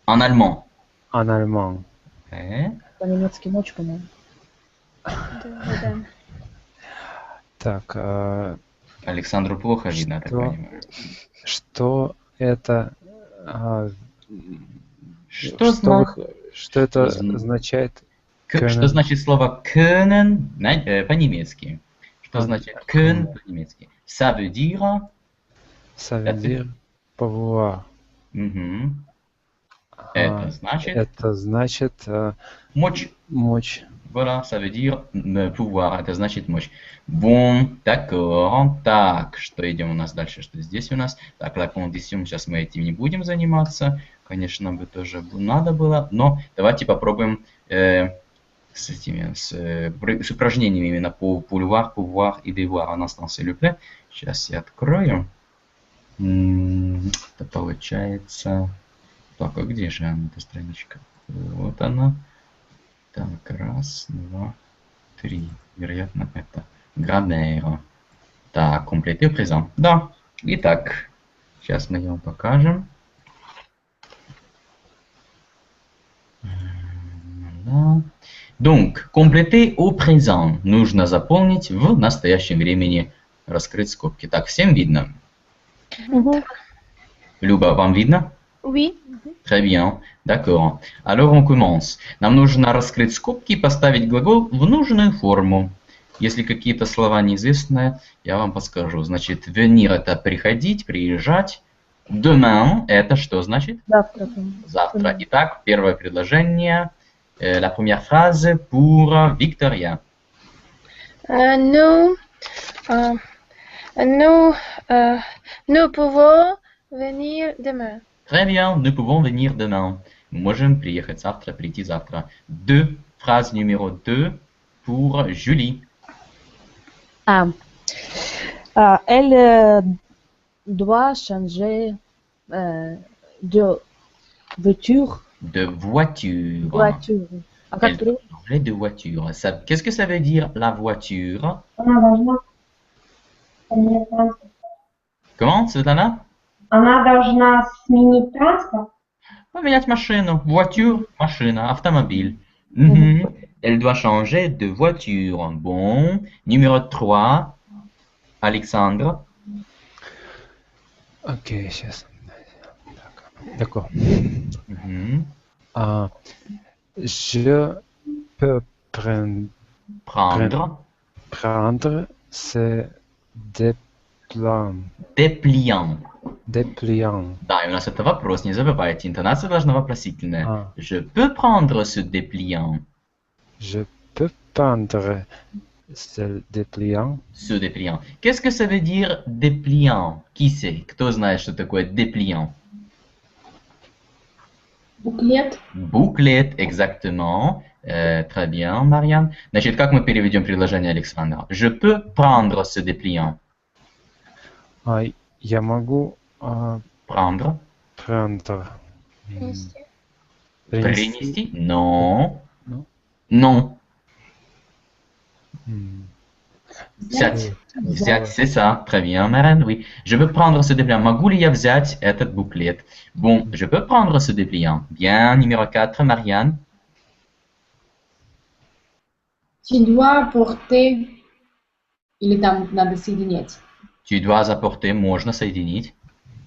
En allemand. En allemand. По-немецки ночь, по-моему. Да. Так, Александру плохо видно, я так понимаю. что это... Что это означает? Что значит слово können по-немецки? Что значит können по-немецки? Ça veut dire... Ça veut dire pouvoir. Это значит... Мочь. Voilà, ça veut dire pouvoir. Это значит мощь. Bon, d'accord. Так, что идем у нас дальше? Что здесь у нас? Так, la condition. Сейчас мы этим не будем заниматься. Конечно, бы тоже надо было. Но давайте попробуем с упражнениями именно по pouvoir и devoir. Un instant, s'il vous plaît. Сейчас я открою. Это получается... Так, а где же она, эта страничка? Вот она. Так, раз, два, три. Вероятно, это grammaire. Так, compléter au présent. Да. Итак, сейчас мы его покажем. Donc, compléter au présent. Нужно заполнить в настоящем времени. Раскрыть скобки. Так, всем видно? Люба, вам видно? Oui. Très bien, d'accord. Alors on commence. Нам нужно раскрыть скобки и поставить глагол в нужную форму. Если какие-то слова неизвестные, я вам подскажу. Значит, venir это приходить, приезжать. Demain это что значит? Завтра. Итак, первое предложение. La première phrase pour Victoria. Nous pouvons venir demain. Très bien, nous pouvons venir demain. Мы можем приехать завтра, прийти завтра. Phrase numéro 2 pour Julie. Elle doit changer de voiture. De voiture. Elle doit changer de voiture. Qu'est-ce que ça veut dire, la voiture? Comment, Svetlana? Она должна сменить транспорт. Поменять машину. Voiture, машина, автомобиль. Elle doit changer de voiture. Bon. Numéro 3. Alexandre. Ok, сейчас. D'accord. Mhm. Je peux Prendre. prendre ce Dépliant. dépliant. Да, и у нас это вопрос, не забывайте, интонация должна вопросительная. Je peux prendre ce dépliant. Je peux prendre ce dépliant. Ce dépliant. Qu'est-ce que ça veut dire dépliant? Qui sait? Кто знает, что такое dépliant? Буклет. Буклет, exactement. Très bien, Marianne. Значит, как мы переведем предложение Александра? Je peux prendre ce dépliant. Я могу Prendre. prendre. Принести. Принести? Non. Non. Non. Взять. Взять, c'est ça. Très bien, Marianne, oui. Je peux prendre ce dépliant. Могу ли я взять этот буклет? Bon, je peux prendre ce dépliant. Bien, numéro 4, Marianne. Tu dois apporter, или там надо соединять. Tu dois apporter, можно соединить.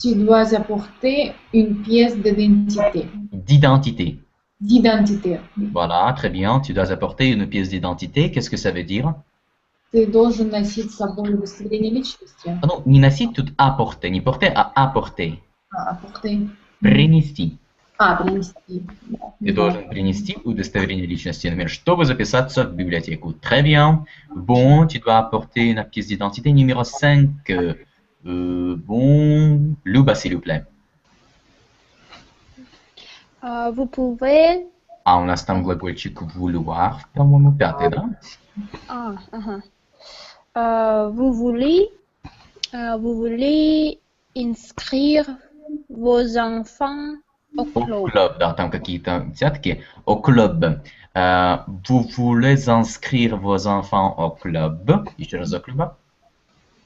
Tu dois apporter une pièce d'identité. D'identité. D'identité. Voilà, très bien. Tu dois apporter une pièce d'identité. Qu'est-ce que ça veut dire? Ты должен носить с собой удостоверение личности. Ah non, не носить тут apporter, не porter, а apporter. Apporter. Принести. Принести. Ты должен принести удостоверение личности, например, чтобы записаться в библиотеку. Très bien. Bon, tu dois apporter une pièce d'identité. Numéro 5. Bon, Luba, s'il vous plaît. Vous pouvez... А у нас там глагольчик vouloir, по-моему, 5, да? Vous voulez inscrire vos enfants au club. Au club, да, там какие-то взятки. Au club. Vous voulez inscrire vos enfants au club. Еще раз, au club.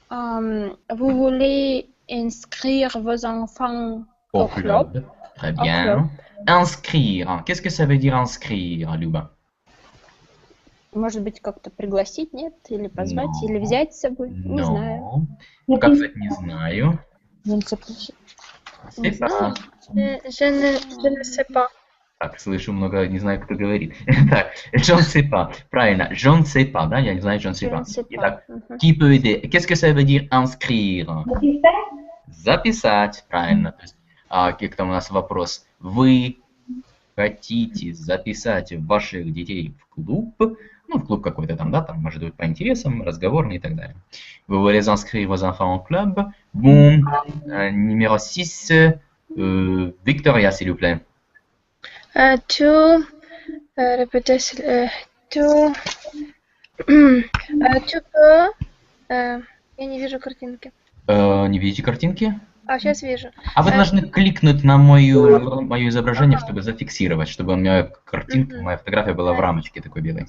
Vous voulez inscrire vos enfants au club. Très bien. Inscrire. Qu'est-ce que ça veut dire inscrire, Люба? Может быть, как-то пригласить, нет? Или позвать, или взять с собой? Не знаю. Как сказать, не знаю. Je ne sais pas. Так, слышу много, не знаю, кто говорит. Так, je ne sais pas. Правильно, je ne sais pas, да? Я не знаю, je ne sais pas. Итак, qui peut aider? Qu'est-ce que ça veut dire inscrire? Записать, правильно. То есть, как там у нас вопрос? Вы хотите записать ваших детей в клуб? Ну, в клуб какой-то там, да, там может быть по интересам, разговорный и так далее. Vous voulez inscrire vos enfants au club? Bon, numéro 6, Victoria, s'il vous plaît. Tu peux... Я не вижу картинки. Не видите картинки? Сейчас вижу. А вы должны кликнуть на мое изображение, чтобы зафиксировать, чтобы у меня картинка, моя фотография была в рамочке такой белой.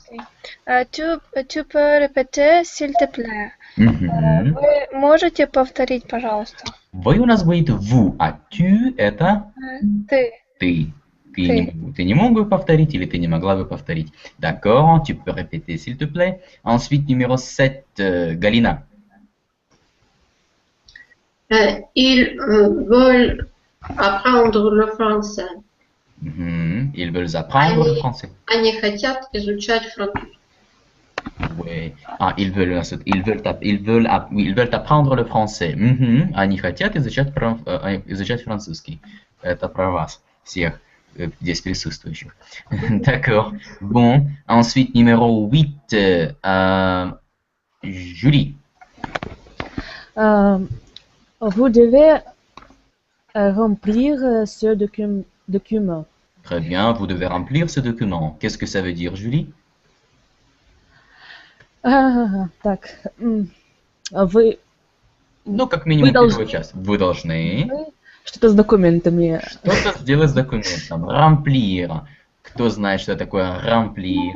Tu peux répéter, s'il te plaît. Вы можете повторить, пожалуйста? Вы у нас будет vous, а tu это ты. Ты не мог бы повторить или ты не могла бы повторить. D'accord, tu peux répéter, s'il te plaît. Ensuite, numéro 7, Galina. Ils veulent apprendre le français. Ils veulent apprendre le français. Они хотят изучать французский. Oui. Ils veulent apprendre le français. Они хотят изучать французский. Это про вас, всех здесь присутствующих. D'accord. Bon. Ensuite, numéro 8, Julie. Vous devez remplir ce document. Très bien, vous devez remplir ce document. Qu'est-ce que ça veut dire, Julie? Так, вы... Ну, как минимум первую часть. Вы должны... Что-то с документами. Что-то сделать с документом. Remplir. Кто знает, что такое remplir?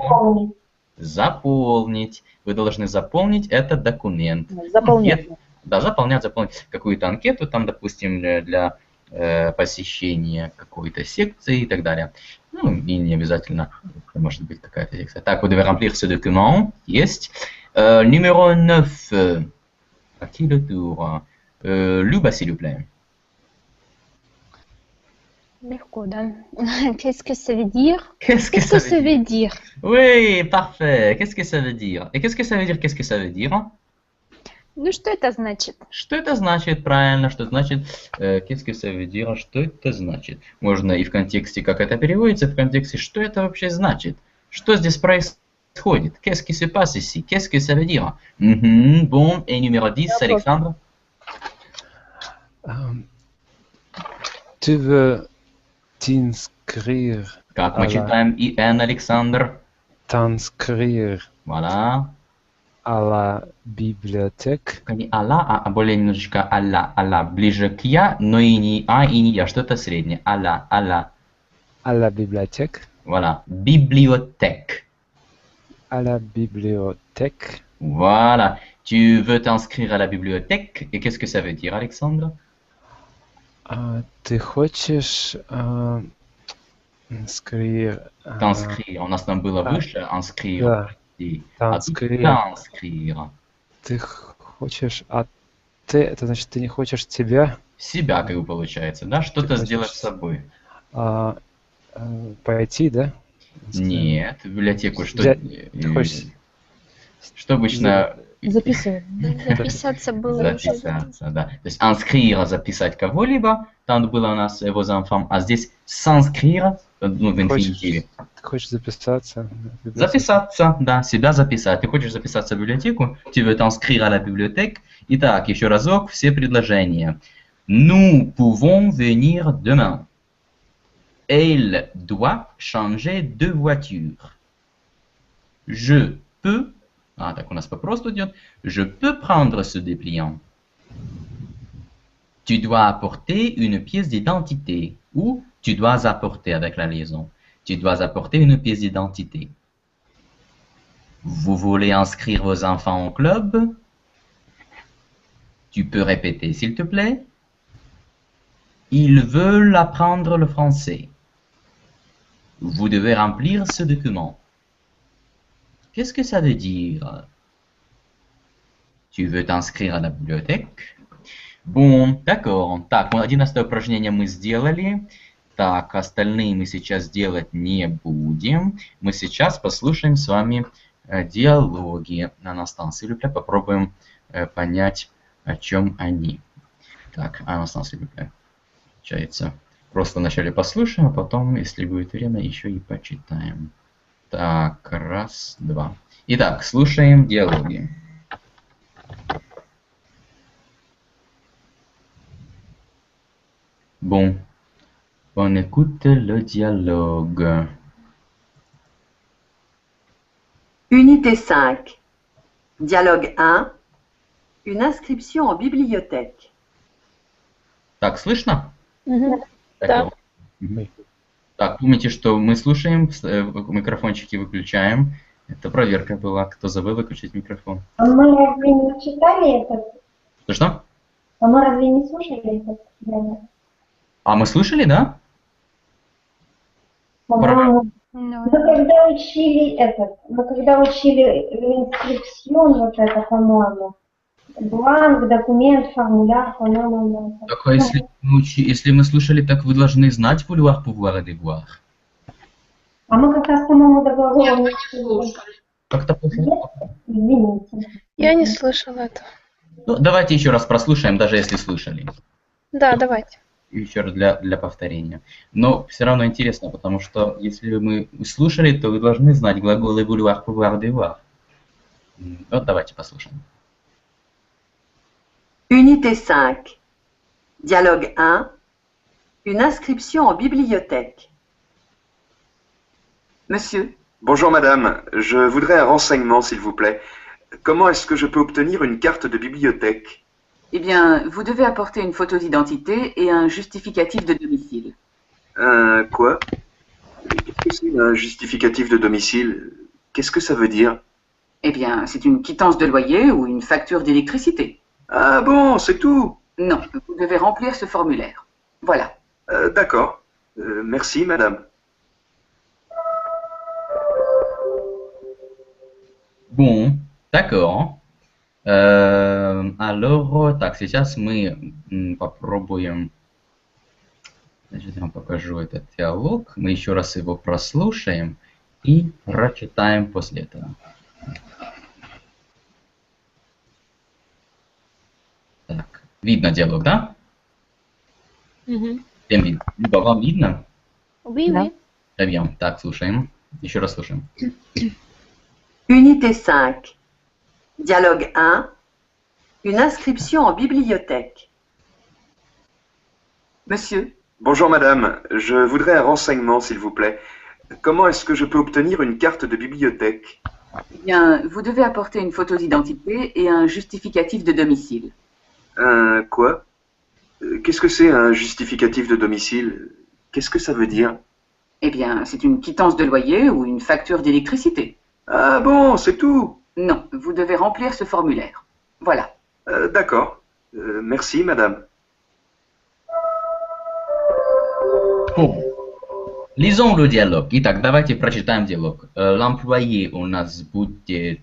Заполнить. Вы должны заполнить этот документ. Заполнять. Да, заполнять какую-то анкету, там, допустим, для посещения какой-то секции и так далее. Ну, и не обязательно, может быть, какая-то секция. Так, vous devez remplir ce document. Есть. Numéro 9. À qui le tour? Luba, s'il vous plaît. Легко, да. Qu'est-ce que ça veut dire? Qu'est-ce que Qu'est-ce ça que ça veut dire? veut dire? Oui, parfait. Qu'est-ce que ça veut dire? Et qu'est-ce que ça veut dire? Qu'est-ce que ça veut dire? Ну, что это значит? Что это значит, правильно, что значит, qu'est-ce que ça veut dire, что это значит. Можно и в контексте, как это переводится, в контексте, что это вообще значит. Что здесь происходит? Qu'est-ce qui se passe ici? Qu'est-ce que ça veut dire? Bon, et numéro 10, Alexandre. Tu veux t'inscrire Как мы читаем IN, Александр? t'inscrire Voilà. à la bibliothèque Не а более немножечко а-ла, ближе к я, но и не а, и не я, что-то среднее. А-ла. à la bibliothèque Voilà. Bibliothèque. à la bibliothèque. Voilà. Tu veux t'inscrire à la bibliothèque. Et qu'est-ce que ça veut dire, Alexandre? Ты хочешь inscrire T'inscrire. У нас там было выше inscrire. да, И, а тут t'inscrire. t'inscrire. Ты хочешь, а ты, это значит, ты не хочешь тебя Себя, как бы получается, да? Что-то хочешь- сделать с собой. пойти, да? Нет, в библиотеку что? Ты хочешь Что обычно Записывай. Записаться было уже. записаться, да. То есть inscrire, записать кого-либо, там было у нас vos enfants, а здесь s'inscrire, ну, в инфинитиве. Ты хочешь записаться? в библиотеку? Записаться, да, себя записать. Ты хочешь записаться в библиотеку, tu veux t'inscrire à la bibliothèque. Итак, еще разок, все предложения. Nous pouvons venir demain. Elle doit changer de voiture. Je peux... Ah, так у нас по-просто идет. Je peux prendre ce dépliant. Tu dois apporter une pièce d'identité. Ou tu dois apporter avec la liaison. Tu dois apporter une pièce d'identité. Vous voulez inscrire vos enfants au club? Tu peux répéter, s'il te plaît? Ils veulent apprendre le français. Vous devez remplir ce document. Qu'est-ce que ça veut dire? Tu veux t'inscrire à la bibliothèque? Bon, d'accord. Так, 11 упражнение мы сделали. Так, остальные мы сейчас делать не будем. Мы сейчас послушаем с вами диалоги на инстанции. Попробуем понять, о чем они. Так, инстанции. Получается, просто вначале послушаем, а потом, если будет время, еще и почитаем. Так, раз, два. Итак, слушаем диалоги. Bon, on écoute le dialogue. Unité 5. Dialogue 1. Une inscription en bibliothèque. Так, слышно? Мгм. Так, Мы. Так, помните, что мы слушаем, микрофончики выключаем. Это проверка была, кто забыл выключить микрофон. А мы разве не читали этот? Что? А мы разве не слушали этот? Да. А мы слышали, да? По-моему, Ну, мы когда учили инструкцион, вот это, по-моему, бланк, документ, формуляр, по-моему, Так, а если мы слушали, так вы должны знать vouloir, pouvoir et devoir. А мы как раз, по-моему, договор Нет, мы не не слушали. Как-то Извините. Я не слышала этого. Ну, давайте еще раз прослушаем, даже если слышали. Да, давайте. Еще раз для повторения. Но все равно интересно, потому что если мы слушали, то вы должны знать глаголы vouloir, pouvoir, devoir. Вот давайте послушаем. Unité 5. Dialogue 1. Une inscription en bibliothèque. Monsieur, Bonjour madame, je voudrais un renseignement s'il vous plaît. Comment est-ce que je peux obtenir une carte de bibliothèque? eh bien, vous devez apporter une photo d'identité et un justificatif de domicile. Un quoi? Qu'est-ce que c'est un justificatif de domicile? Qu'est-ce que ça veut dire? Eh bien, c'est une quittance de loyer ou une facture d'électricité. Ah bon, c'est tout? Non, vous devez remplir ce formulaire. Voilà. D'accord. Merci madame. Bon, d'accord. Alors, так, сейчас мы попробуем Значит, я вам покажу этот диалог. Мы еще раз его прослушаем и прочитаем после этого. Так, видно диалог, да? Мгм. Всем видно? Люба, вам видно? Oui, Да. oui. Très bien. Так, слушаем. Еще раз слушаем. Unité 5. Dialogue 1. Une inscription en bibliothèque. Monsieur, Bonjour madame, je voudrais un renseignement s'il vous plaît. Comment est-ce que je peux obtenir une carte de bibliothèque? eh bien, vous devez apporter une photo d'identité et un justificatif de domicile. Un quoi? Qu'est-ce que c'est un justificatif de domicile? Qu'est-ce que ça veut dire? Eh bien, c'est une quittance de loyer ou une facture d'électricité. Ah bon, c'est tout? Non, vous devez remplir ce formulaire. Voilà. D'accord. Merci madame. Lisons le dialogue. Итак, давайте прочитаем диалог. L'employé у нас будет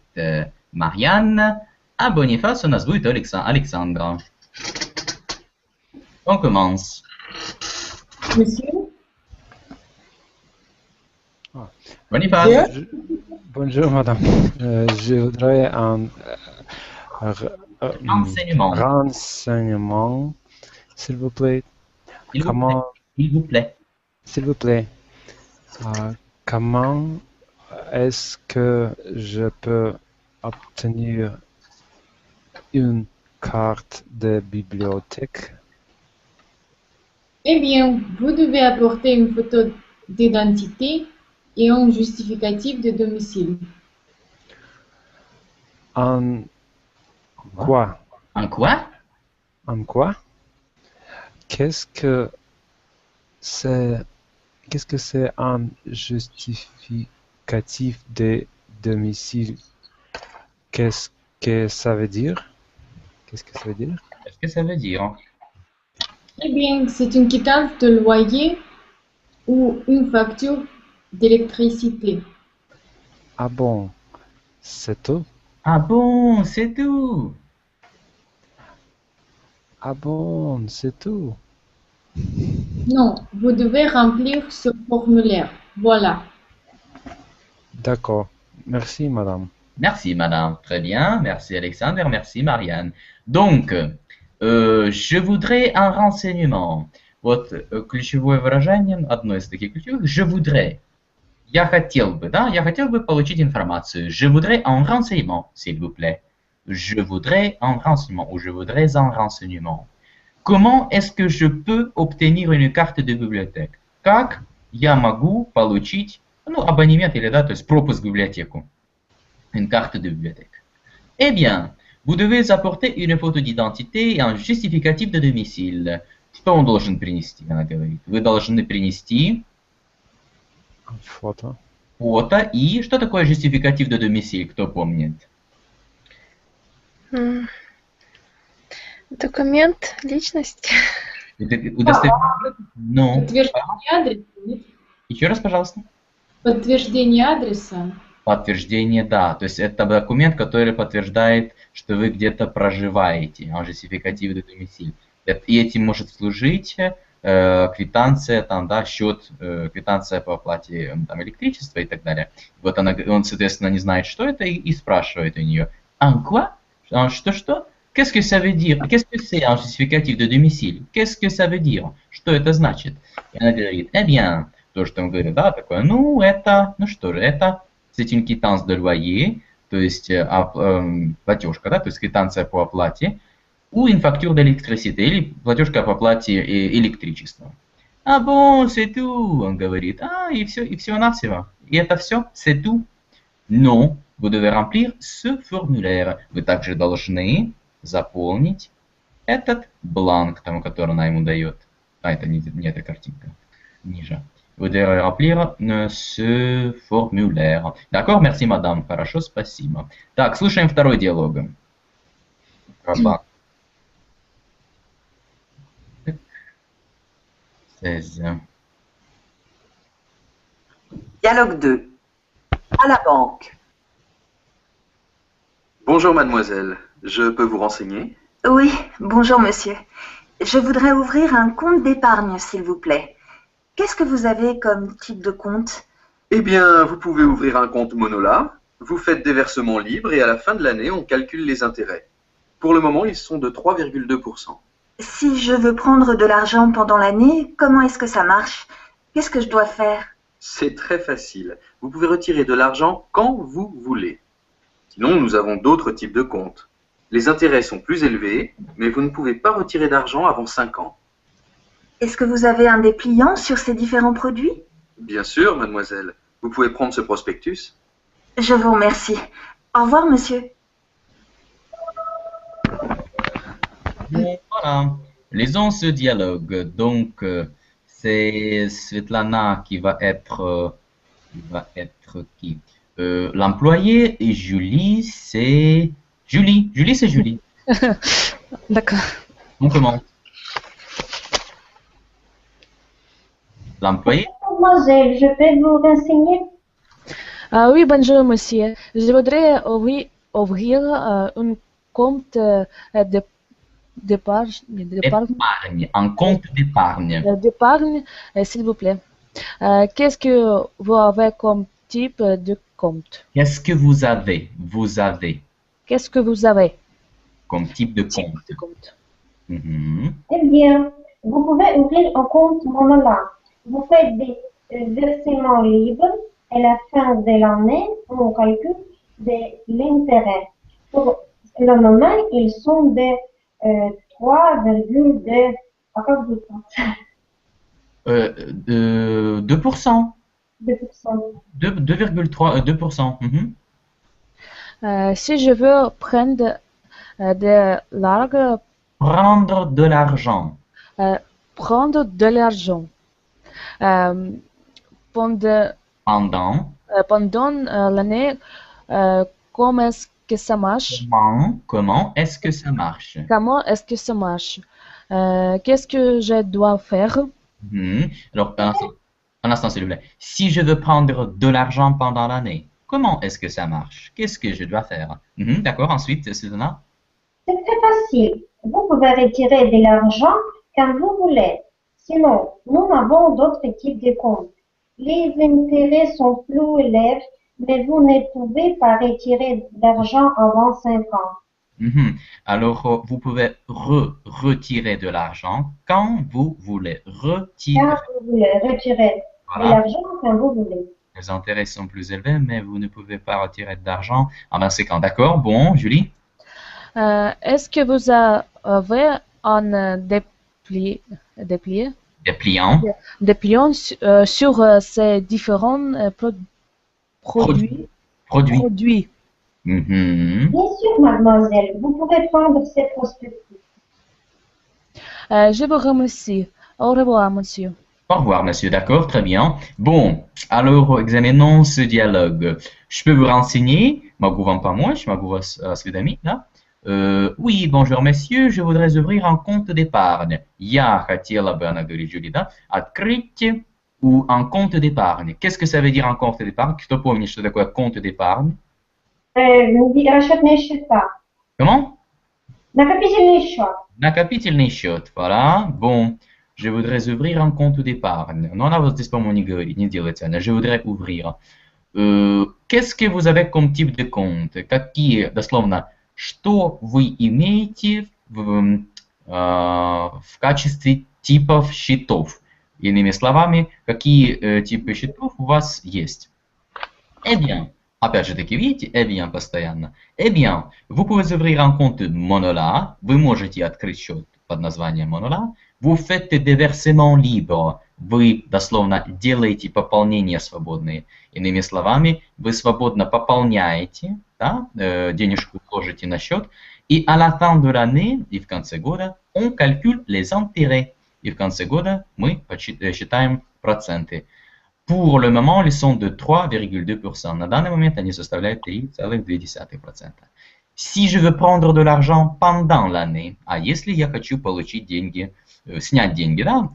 Marianne, а Boniface у нас будет Alexandra. On commence. Monsieur, Boniface. Bonjour, madame. Je voudrais un Renseignement. renseignement, s'il vous plaît. S'il vous Comment, S'il vous plaît. s'il vous plaît, comment est-ce que je peux obtenir une carte de bibliothèque? eh bien, vous devez apporter une photo d'identité et un justificatif de domicile. En quoi? En quoi? En quoi? Qu'est-ce que c'est un justificatif de domicile? Qu'est-ce que ça veut dire? Qu'est-ce que ça veut dire? Qu'est-ce que ça veut dire? Eh bien, c'est une quittance de loyer ou une facture d'électricité. Ah bon, c'est tout? Ah bon, c'est tout. Ah bon, c'est tout? Non, vous devez remplir ce formulaire. Voilà. D'accord. Merci, madame. Merci, madame. Très bien. Merci, Alexandre. Merci, Marianne. Donc, je voudrais un renseignement. Вот ключевое выражение, одно из таких ключевых, je voudrais. Я хотел бы, да? Я хотел бы получить информацию. Je voudrais un renseignement, s'il vous plaît. Je voudrais un renseignement ou je voudrais un renseignement. Comment est-ce que je peux obtenir une carte de bibliothèque? Как я могу получить, ну, абонемент или, да, то есть пропуск в библиотеку? Une carte de bibliothèque. Eh bien, vous devez apporter une photo d'identité et un justificatif de domicile. Что он должен принести, она говорит. Вы должны принести Фото. фото и... Что такое justificatif de domicile, кто помнит? Документ, личность. Удостоверение? Ну, Подтверждение адреса? Нет? еще раз, пожалуйста. Подтверждение адреса. Подтверждение, да. То есть это документ, который подтверждает, что вы где-то проживаете. Un justificatif de domicile. И этим может служить квитанция, там, да, счет, квитанция по оплате там, электричества и так далее. Вот он, соответственно, не знает, что это, и спрашивает у нее. En quoi? Что? Qu'est-ce que ça veut dire? Qu'est-ce que c'est un justificatif de domicile? Qu'est-ce que ça veut dire? Что это значит? И она говорит, eh bien, то, что он говорит, да, такое, ну, это, ну что же, это, c'est une quittance de loyer, то есть платежка, да, то есть квитанция по оплате, ou une facture d'électricité, или платежка по оплате электричества. Ah bon, c'est tout, он говорит. А, и всего-навсего. И это все, c'est tout. Non, vous devez remplir ce formulaire. Вы также должны заполнить этот бланк, тому, который она ему дает. А, это не эта картинка. Ниже. Vous devez remplir ce formulaire. D'accord, merci, madame. Хорошо, спасибо. Так, слушаем второй диалог. Про 16. Dialogue 2. À la banque. Bonjour mademoiselle, je peux vous renseigner? Oui, bonjour monsieur. Je voudrais ouvrir un compte d'épargne, s'il vous plaît. Qu'est-ce que vous avez comme type de compte? Eh bien, vous pouvez ouvrir un compte Monola, vous faites des versements libres et à la fin de l'année, on calcule les intérêts. Pour le moment, ils sont de 3,2%. Si je veux prendre de l'argent pendant l'année, comment est-ce que ça marche? Qu'est-ce que je dois faire? C'est très facile. Vous pouvez retirer de l'argent quand vous voulez. Sinon, nous avons d'autres types de comptes. Les intérêts sont plus élevés, mais vous ne pouvez pas retirer d'argent avant 5 ans. Est-ce que vous avez un dépliant sur ces différents produits? Bien sûr, mademoiselle. Vous pouvez prendre ce prospectus. Je vous remercie. Au revoir, monsieur. Bon, voilà, lisons ce dialogue. Donc, c'est Svetlana qui va être qui? L'employé et Julie, c'est Julie. Julie, c'est Julie. D'accord. On commence. L'employé. Mademoiselle, je peux vous renseigner? Ah oui, bonjour monsieur. Je voudrais ouvrir un compte d'épargne, Un compte d'épargne. d'épargne, s'il vous plaît. Qu'est-ce que vous avez comme type de compte? Qu'est-ce que vous avez? Vous avez Qu'est-ce que vous avez comme type de compte? Mhm. Eh bien, vous pouvez ouvrir un compte Monola. Vous faites des versements libres et à la fin de l'année, on calcule l'intérêt. Pour le moment, ils sont de 3,2. À quoi vous pensez? 2%. 2%. 2,3%. Mhm. Si je veux prendre de l'argent, Prendre de l'argent. prendre de l'argent pendant l'année, comment est-ce que ça marche? Comment est-ce que ça marche? Comment est-ce que ça marche? Qu'est-ce que je dois faire? Alors, un instant, s'il vous plaît. Si je veux prendre de l'argent pendant l'année, comment est-ce que ça marche? Qu'est-ce que je dois faire? D'accord, ensuite, Svetlana? C'est très facile. Vous pouvez retirer de l'argent quand vous voulez. Sinon, nous avons d'autres types de comptes. Les intérêts sont plus élevés, mais vous ne pouvez pas retirer d'argent avant 5 ans. Alors, vous pouvez retirer de l'argent quand vous voulez. Retirer. Quand vous voulez retirer de l'argent quand vous voulez. Les intérêts sont plus élevés, mais vous ne pouvez pas retirer d'argent en 25 ans. D'accord? Bon, Julie? Est-ce que vous avez un dépliant sur ces différents produits? Bien sûr, mademoiselle, vous pouvez prendre ces prospectus. Je vous remercie. Au revoir, monsieur. Au revoir, monsieur. D'accord, très bien. Bon, alors examinons ce dialogue. Je peux vous renseigner? Могу вам помочь? Могу вас осведомить, да? Oui, bonjour, monsieur. Je voudrais ouvrir un compte d'épargne. Я хотела бы, она говорит, Julie, да, открыть ou un compte d'épargne. Qu'est-ce que ça veut dire un compte d'épargne? Кто помнит, что такое compte d'épargne? Расчетные счета. Comment? Накопительный счет. Накопительный счет, voilà. Bon, je voudrais ouvrir un compte d'épargne. Но она вот здесь, по-моему, не говорит, не делает она. Je voudrais ouvrir. Qu'est-ce que vous avez comme type de compte? Какие, дословно, что вы имеете в качестве типов счетов? Иными словами, какие типы счетов у вас есть? Eh bien, опять же таки, видите, eh bien постоянно. Eh bien, vous pouvez ouvrir un compte Monola, вы можете открыть счет под названием Monola, vous faites des versements libres, вы дословно делаете пополнения свободные. Иными словами, вы свободно пополняете, да, денежку ложите на счет, и à la fin de l'année, и в конце года, on calcule les intérêts. И в конце года мы считаем проценты. Pour le moment, ils sont de 3,2%. На данный момент, они составляют 3,2%. Si je veux prendre de l'argent pendant l'année, а если я хочу получить деньги, снять деньги, да,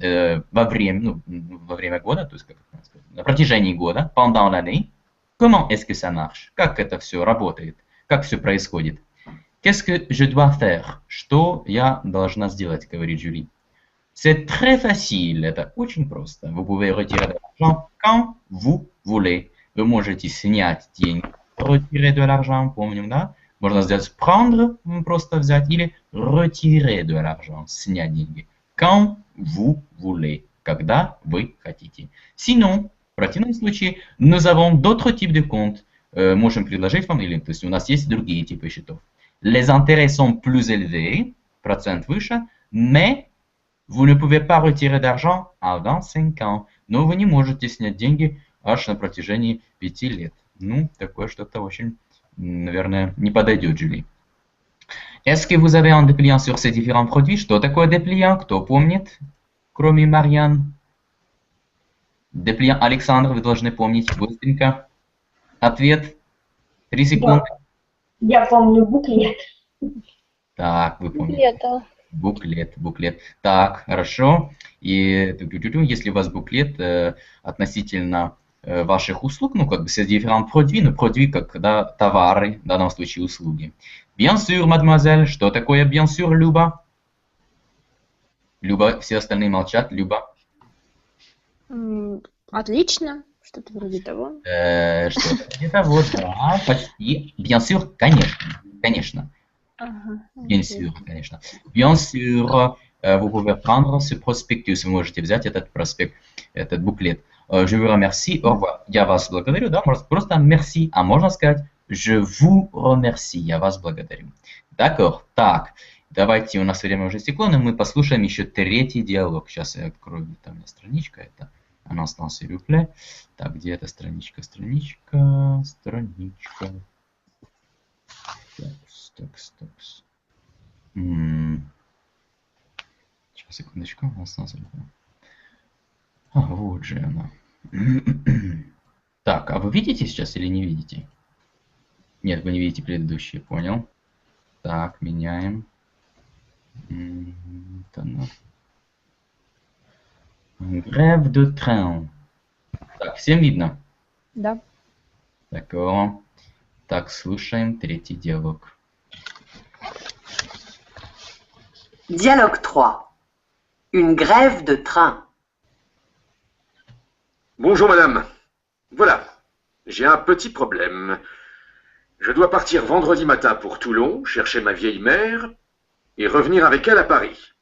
во время года, то есть на протяжении года, pendant l'année, comment est-ce que ça marche? Как это все работает? Как все происходит? Qu'est-ce que je dois faire? Что я должна сделать, говорит Julie. C'est très facile, это очень просто. Вы pouvez retirer de l'argent quand vous voulez. Вы можете снять деньги, retirer de l'argent, помним, да? Можно сделать prendre, просто взять, или retirer de l'argent, снять деньги. Quand vous voulez, когда вы хотите. Sinon, в противном случае, nous avons d'autres types de comptes. Можем предложить вам, или, то есть у нас есть другие типы счетов. Les intérêts sont plus élevés, процент выше, mais vous ne pouvez pas retirer d'argent avant 5 ans. Но вы не можете снять деньги аж на протяжении 5 лет. Ну, такое что-то очень, наверное, не подойдет, Julie. Est-ce que vous avez un dépliant sur ces différents produits? Что такое dépliant? Кто помнит? Кроме Marianne. Dépliant, Александр, вы должны помнить быстренько. Ответ. 3 секунды. Я помню буклет. Так, вы помните. Буклет. Так, хорошо. И если у вас буклет относительно ваших услуг, ну, как бы c'est différents produits, но produits как да, товары, в данном случае услуги. Bien sûr, mademoiselle. Что такое bien sûr, Люба? Люба, все остальные молчат. Люба. Отлично. Что-то вроде того. Что-то вроде того, да, почти. Bien sûr, конечно. Bien sûr, конечно. Bien sûr, vous pouvez prendre ce prospectus. Вы можете взять этот проспект, этот буклет. Je vous remercie, au revoir. Я вас благодарю, да, просто merci. А можно сказать je vous remercie. Я вас благодарю. D'accord. Так, давайте, у нас время уже стекло, но мы послушаем еще третий диалог. Сейчас я открою, там у меня страничка, это un instant, s'il vous plaît. Так, где эта страничка? Такс. Сейчас, секундочку. А, вот же она. Так, а вы видите сейчас или не видите? Нет, вы не видите предыдущие, понял. Так, меняем. Grève de train. Так, всем видно? Да. D'accord. Так, слушаем третий диалог. Dialogue 3. Une grève de train. Bonjour madame. Voilà, j'ai un petit problème. Je dois partir vendredi matin pour Toulon, chercher ma vieille mère, et revenir avec elle à Paris.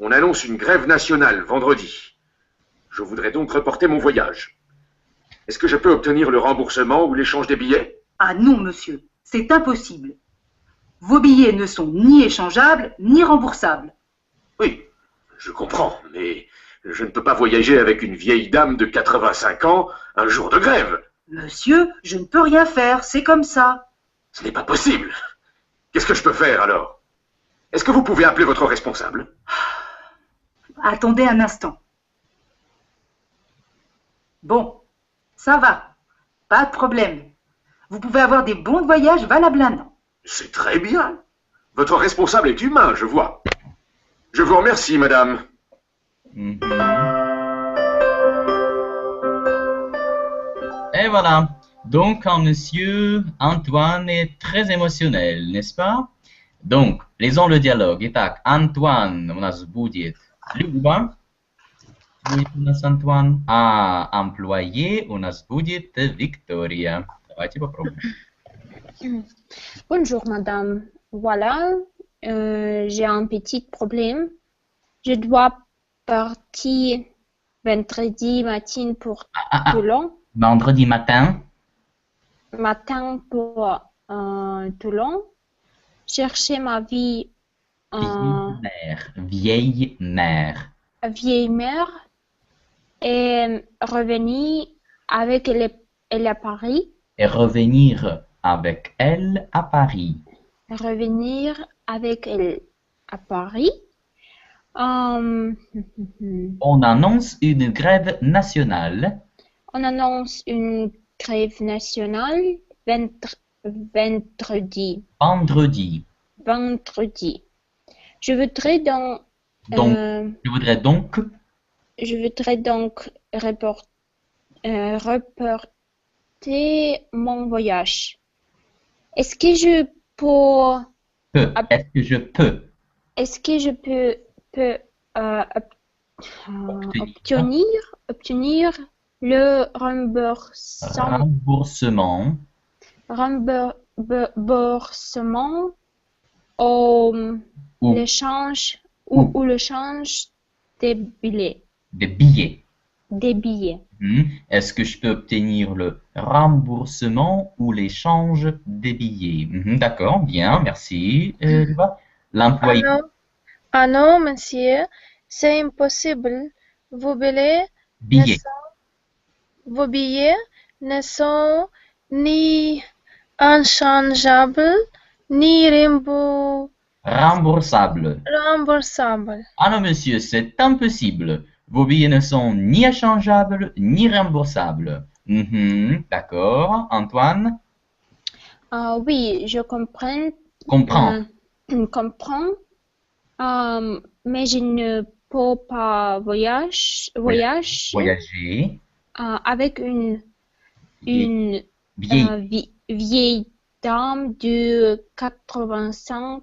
On annonce une grève nationale vendredi. Je voudrais donc reporter mon voyage. Est-ce que je peux obtenir le remboursement ou l'échange des billets? Ah non, monsieur, c'est impossible. Vos billets ne sont ni échangeables, ni remboursables. Oui, je comprends, mais je ne peux pas voyager avec une vieille dame de 85 ans un jour de grève. Monsieur, je ne peux rien faire, c'est comme ça. Ce n'est pas possible. Qu'est-ce que je peux faire alors? Est-ce que vous pouvez appeler votre responsable? Attendez un instant. Bon, ça va, pas de problème. Vous pouvez avoir des bons de voyage valables un an. C'est très bien. Votre responsable est humain, je vois. Je vous remercie, madame. Et voilà. Donc, monsieur Antoine est très émotionnel, n'est-ce pas? Donc, lisons le dialogue. Итак, Антуан у нас будет Люба. Будет у нас Антуан. А employé у нас будет Виктория. Давайте попробуем. Bonjour madame. Voilà, j'ai un petit problème. Je dois partir vendredi matin pour Toulon. Vendredi matin. Matin pour Toulon. Chercher ma vie. Vieille mère. Vieille mère. Et revenir avec elle à Paris. Et revenir avec elle à Paris. Revenir avec elle à Paris. On annonce une grève nationale. On annonce une grève nationale vendredi. Vendredi. Je voudrais donc reporter mon voyage. Est-ce que je peux Obtenir le Remboursement. remboursement au l'échange ou le change des billets. Des billets. Des billets. Est-ce que je peux obtenir le remboursement ou l'échange des billets? D'accord, bien, merci. L'employé. Ah non, monsieur, c'est impossible. Vos billets ne sont ni inchangeables ni remboursables. Ah non, monsieur, c'est impossible. Vos billets ne sont ni échangeables ni remboursables. D'accord. Antoine? Oui, je comprends. Comprends. Mais je ne peux pas voyager avec une vieille dame de 85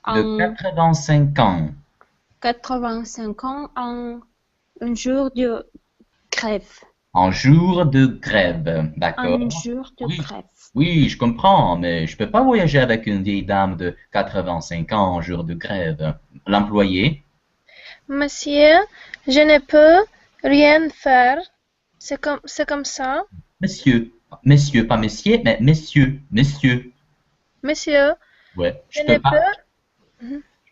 ans. 85 ans en un jour de grève. En jour de grève, d'accord. Un jour de grève. Oui, je comprends, mais je ne peux pas voyager avec une vieille dame de 85 ans en jour de grève. L'employé? Monsieur, je ne peux rien faire. C'est comme ça. Monsieur, pas messieurs, mais messieurs. Monsieur. Ouais, je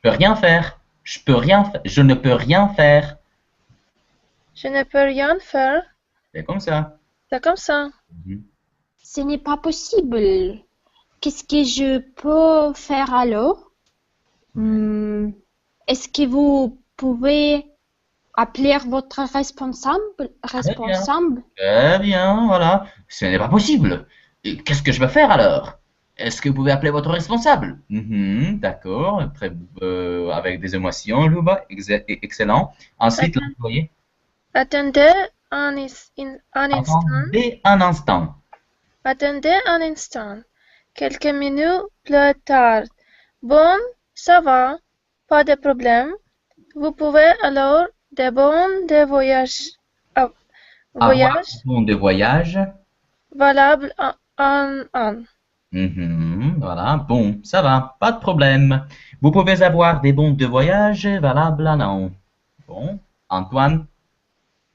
peux rien faire. Je ne peux rien faire. Je ne peux rien faire. C'est comme ça. C'est comme ça. Ce n'est pas possible. Qu'est-ce que je peux faire alors? Est-ce que vous pouvez appeler votre responsable? Très bien, voilà. Ce n'est pas possible. Qu'est-ce que je vais faire alors? Est-ce que vous pouvez appeler votre responsable? D'accord, avec des émotions, Luba, excellent. Ensuite, l'employé. Attendez un instant. Attendez un instant. Quelques minutes plus tard. Bon, ça va. Pas de problème. Vous pouvez alors des bons de voyage. Bons de voyage. Valable un an. Voilà, bon, ça va, pas de problème. Vous pouvez avoir des bons de voyage valables un an. Bon, Antoine?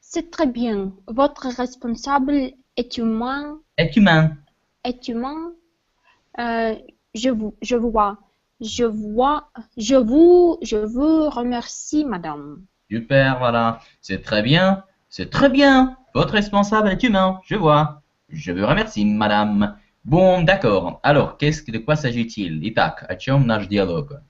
C'est très bien. Votre responsable est humain. Je vous remercie, madame. Super, voilà. C'est très bien. C'est très bien. Votre responsable est humain. Je vois. Je vous remercie, madame. Bon, d'accord. Alors, de quoi s'agit-il? Итак, о чем наш диалог?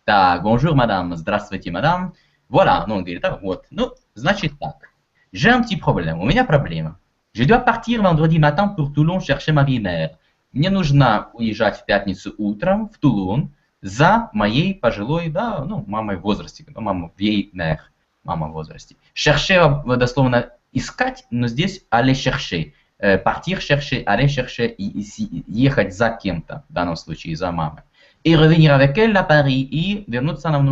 Так, bonjour, madame. Здравствуйте, madame. Voilà. Donc, говорит, вот. Ну, значит так. J'ai un petit problème. У меня проблема. Je dois partir vendredi matin pour Toulon chercher ma vieille-mère. Мне нужно уезжать в пятницу утром в Тулун за моей пожилой, мамой в возрасте, мама vieille-mère, мама в возрасте. Chercher, дословно искать, но здесь aller chercher. Partir chercher, aller chercher, ехать за кем-то, в данном случае за мамой. И revenir avec elle à Paris, и вернуться мне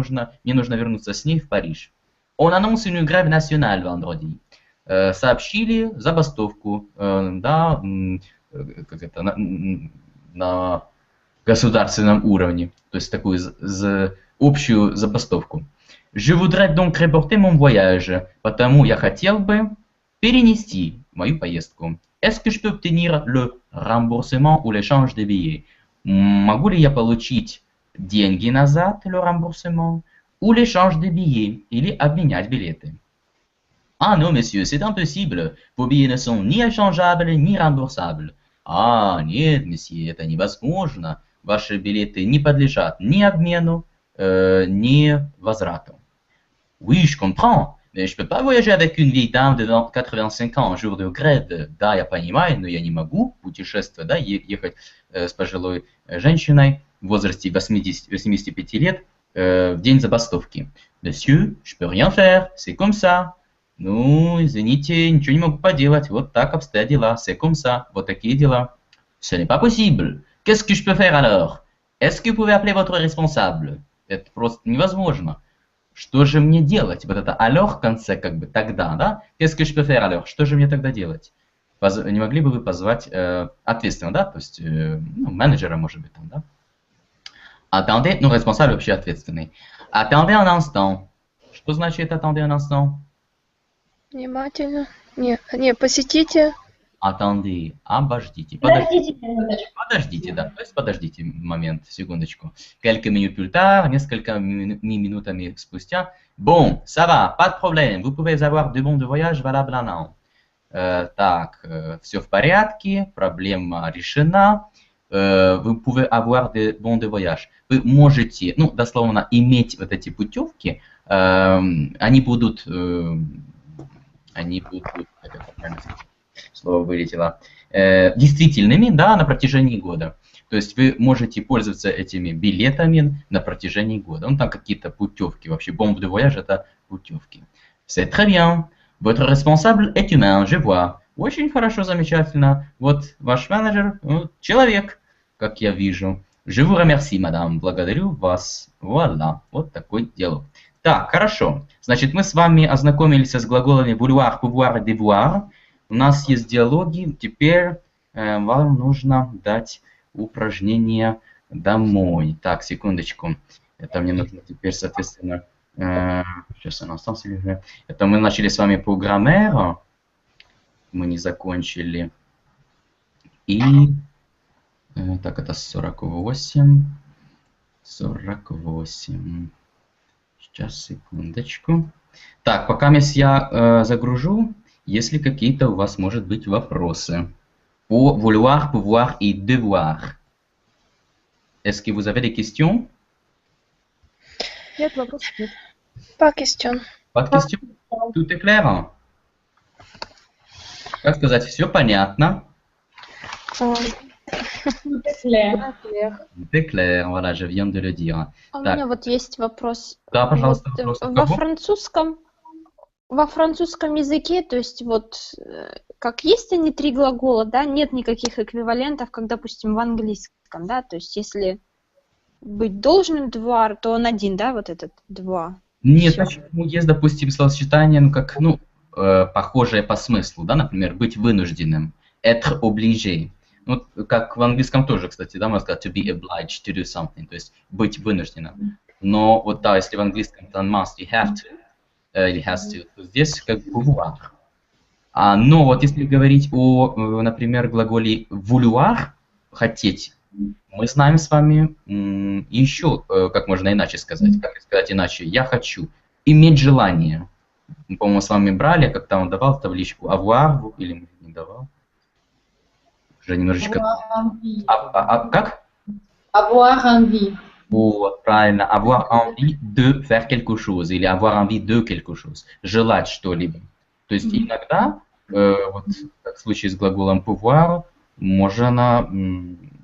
нужно вернуться с ней в Париж. On annonce une grève nationale vendredi. Сообщили забастовку, на государственном уровне, то есть такую общую забастовку. Je voudrais donc reporter mon voyage, потому я хотел бы перенести мою поездку. Est-ce que je peux obtenir le remboursement ou l'échange des billets? Могу ли я получить деньги назад, le remboursement, ou l'échange des billets, или обменять билеты? Ah non, monsieur, c'est impossible. Vos billets ne sont ni échangeables, ni remboursables. Ah, нет, месье, это невозможно. Ваши билеты не подлежат ни обмену, ни возврату. Oui, je comprends, mais je ne peux pas voyager avec une vieille dame de 85 ans en jour de grève. Да, я понимаю, но я не могу путешествовать, ехать с пожилой женщиной в возрасте 85 лет в день забастовки. Monsieur, je peux rien faire, c'est comme ça. Ну, извините, ничего не могу поделать. Вот так обстоят дела. C'est comme ça. Вот такие дела. Ce n'est pas possible. Qu'est-ce que je peux faire alors? Est-ce que vous pouvez appeler votre responsable? Это просто невозможно. Что же мне делать? Вот это alors в конце, как бы тогда, да? Qu'est-ce que je peux faire alors? Что же мне тогда делать? Не могли бы вы позвать ответственного, да? То есть ну, менеджера, может быть, там, да? Attendez, ну, responsable вообще ответственный. Attendez un instant. Что значит attendez un instant? Внимательно. Не, посетите. Attendez, обождите. Подождите. Подождите, да. То есть подождите момент, секундочку. Quelques minutes plus tard, несколько минутами спустя. Bon, ça va, pas de problème. Vous pouvez avoir de bons de voyage valables un an. Так, все в порядке, проблема решена. Вы pouvez avoir de bons de voyage. Вы можете, ну, дословно, иметь вот эти путевки. Они будут, как это правильно сказать? Слово вылетело, действительными, да, на протяжении года. То есть вы можете пользоваться этими билетами на протяжении года. Ну, там какие-то путевки вообще. Bon de voyage – это путевки. C'est très bien. Votre responsable est humain, je vois. Очень хорошо, замечательно. Вот ваш менеджер – человек, как я вижу. Je vous remercie, madame. Благодарю вас. Voilà. Вот такой диалог. Так, хорошо. Значит, мы с вами ознакомились с глаголами vouloir, pouvoir et devoir. У нас есть диалоги, теперь вам нужно дать упражнение домой. Так, секундочку. Это мне нужно теперь, соответственно, сейчас un instant, s'il vous plaît. Это мы начали с вами по grammaire, мы не закончили. И, так, это 48. Сейчас, секундочку. Так, пока я загружу, если какие-то у вас, может быть, вопросы по vouloir, pouvoir et devoir. Est-ce que vous avez des questions? Нет, вопросов нет. Pas question. Pas de questions? Tout est clair? Как сказать, все понятно? Tout est clair. Tout est clair, voilà, je viens de le dire. У Так, меня вот есть вопрос. да, пожалуйста, Вот, вопрос. во французском языке, то есть вот как есть они три глагола, да, нет никаких эквивалентов, как, допустим, в английском, да, то есть если быть должен devoir, то он один, да, вот этот devoir. Нет, Всё. почему есть, допустим, словосочетание, ну, как, ну, похожее по смыслу, да, например, быть вынужденным, être obligé. Ну, как в английском тоже, кстати, да, можно сказать to be obliged to do something, то есть быть вынужденным. Но вот да, если в английском это must, you have to, или has to, то здесь как pouvoir. Но вот если говорить о, например, глаголе vouloir, хотеть, мы знаем с вами еще, как можно иначе сказать, как сказать иначе, я хочу, иметь желание. Мы, по-моему, с вами брали, как там он давал табличку avoir, или не давал? Уже немножечко... Как? Avoir envie. Вот, правильно. Avoir envie de faire quelque chose или avoir envie de quelque chose. Желать что-либо. То есть иногда, вот, как в случае с глаголом pouvoir, можно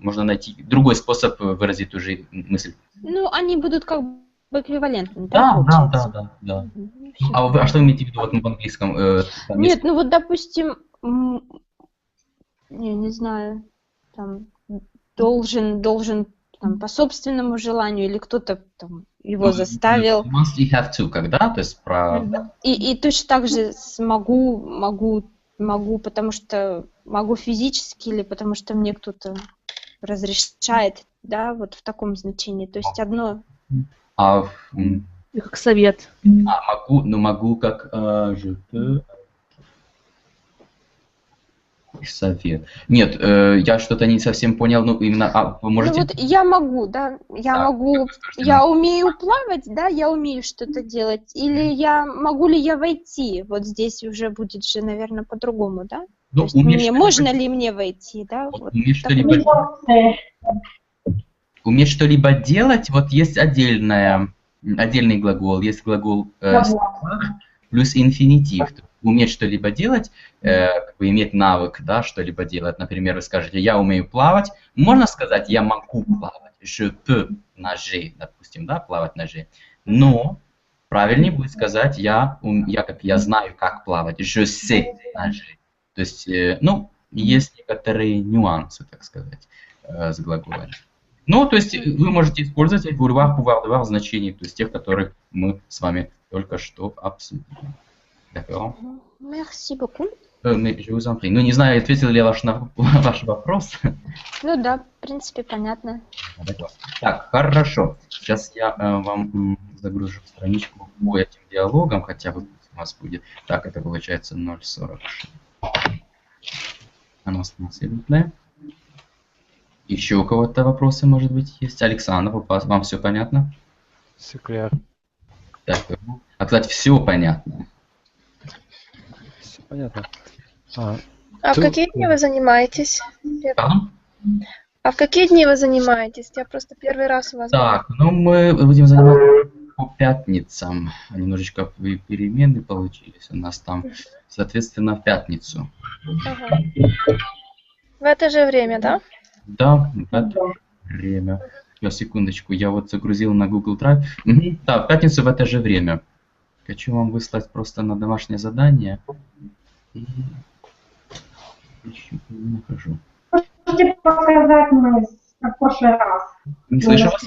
найти другой способ выразить ту же мысль. Ну, они будут как бы эквивалентны, Да, да, да, да, да. А что вы имеете в виду вот в английском? Нет, ну вот, допустим, не знаю, там, должен там, по собственному желанию, или кто-то там его заставил. Must you have to, когда? То есть про... И точно так же могу, потому что могу физически, или потому что мне кто-то разрешает, да, вот в таком значении. То есть одно... Как совет. Могу как je peux... Совет. Нет, я что-то не совсем понял, ну именно, вы можете... Ну вот я могу, да, я умею плавать, да, я умею что-то делать, или могу ли я войти, вот здесь уже будет же, наверное, по-другому, да? Ну, то есть можно ли мне войти, да? Вот уметь что-либо делать, вот есть отдельный глагол, есть глагол плюс инфинитив. Уметь что-либо делать, как бы иметь навык, да, что-либо делать. Например, вы скажете, я умею плавать. Можно сказать, я могу плавать. Je peux nager, допустим, да, плавать nager. Но правильнее будет сказать, я знаю, как плавать. Je sais nager. То есть, ну, есть некоторые нюансы, так сказать, с глаголами. Ну, то есть вы можете использовать vouloir, pouvoir, devoir значений, то есть тех, которых мы с вами только что обсудили. D'accord? Merci beaucoup. Mais je vous en prie. Ну, не знаю, ответил ли я ваш вопрос. Ну да, в принципе, понятно. Так, хорошо. Сейчас я вам загружу страничку по этим диалогам, хотя бы у вас будет. Так, это получается 0,46. Еще у кого-то вопросы, может быть, есть? Александр, вам все понятно? Все clair. Так, а, кстати, все понятно. Все понятно. А в какие дни вы занимаетесь? Пардон? А в какие дни вы занимаетесь? Я просто первый раз у вас. Так, ну мы будем заниматься по пятницам. Немножечко перемены получились у нас там, соответственно, в пятницу. Ага. В это же время, да? Да, в это же время. Сейчас, секундочку, я вот загрузил на Google Drive. Угу. Да, в пятницу в это же время. Хочу вам выслать просто на домашнее задание. И... Еще не нахожу. Можете показать мы в прошлый раз? Не слышу вас?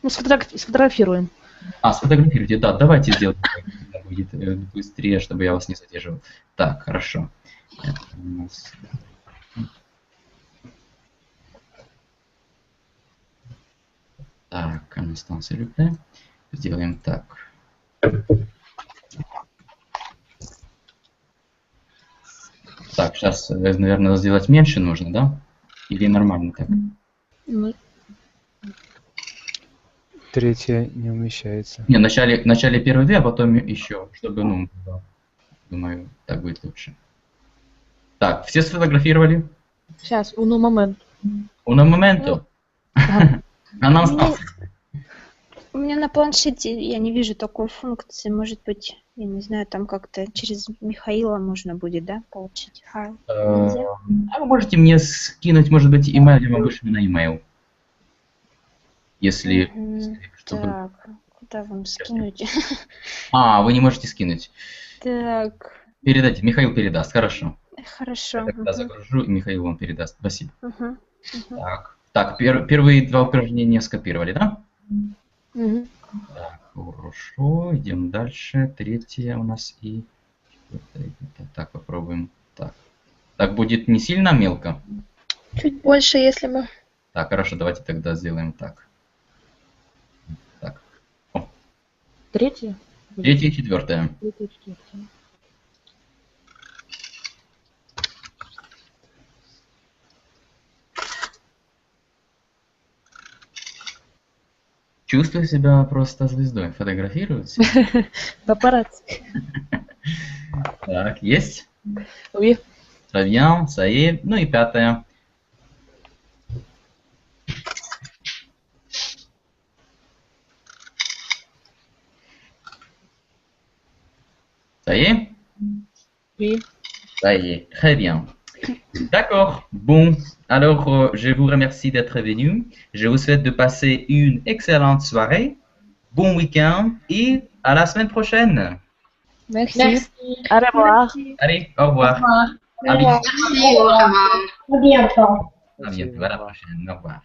Ну, сфотографируем. А, сфотографируйте, да, давайте сделаем, будет быстрее, чтобы я вас не задерживал. Так, хорошо. Это у нас... Так, Анастасия Люпе. Сделаем так. Так, сейчас, наверное, сделать меньше нужно, да? Или нормально так? Третье не умещается. Не, вначале первые две, а потом еще, чтобы, ну, думаю, так будет лучше. Так, все сфотографировали? Сейчас, uno момент. Uno momento. У меня на планшете я не вижу такой функции. Может быть, я не знаю, там как-то через Михаила можно будет, да, получить файл? А вы можете мне скинуть, может быть, имейл, я вам вышлю на имейл. Если... чтобы... Так, куда вам скинуть? А, вы не можете скинуть. Так. Передайте, Михаил передаст, хорошо. Хорошо. Я тогда загружу, и Михаил вам передаст. Спасибо. Так. Так, первые два упражнения скопировали, да? Так, хорошо, идем дальше. Третье у нас и... Так, попробуем. Так, будет не сильно мелко? Чуть больше, если бы... Так, хорошо, давайте тогда сделаем так. Так. Третье? Третье и четвертое. Третье и четвертое. Чувствую себя просто звездой. Фотографируется. Папарацци. Так, есть? Oui. Très bien, ça y est. Ну и пятое. Ça y est? Oui. Ça y est, très bien. D'accord. Bon, alors je vous remercie d'être venu. Je vous souhaite de passer une excellente soirée, bon week-end et à la semaine prochaine. Merci. Au revoir. Allez, au revoir. Au revoir. À bientôt. Merci, au revoir. À bientôt. À bientôt, à la prochaine. Au revoir.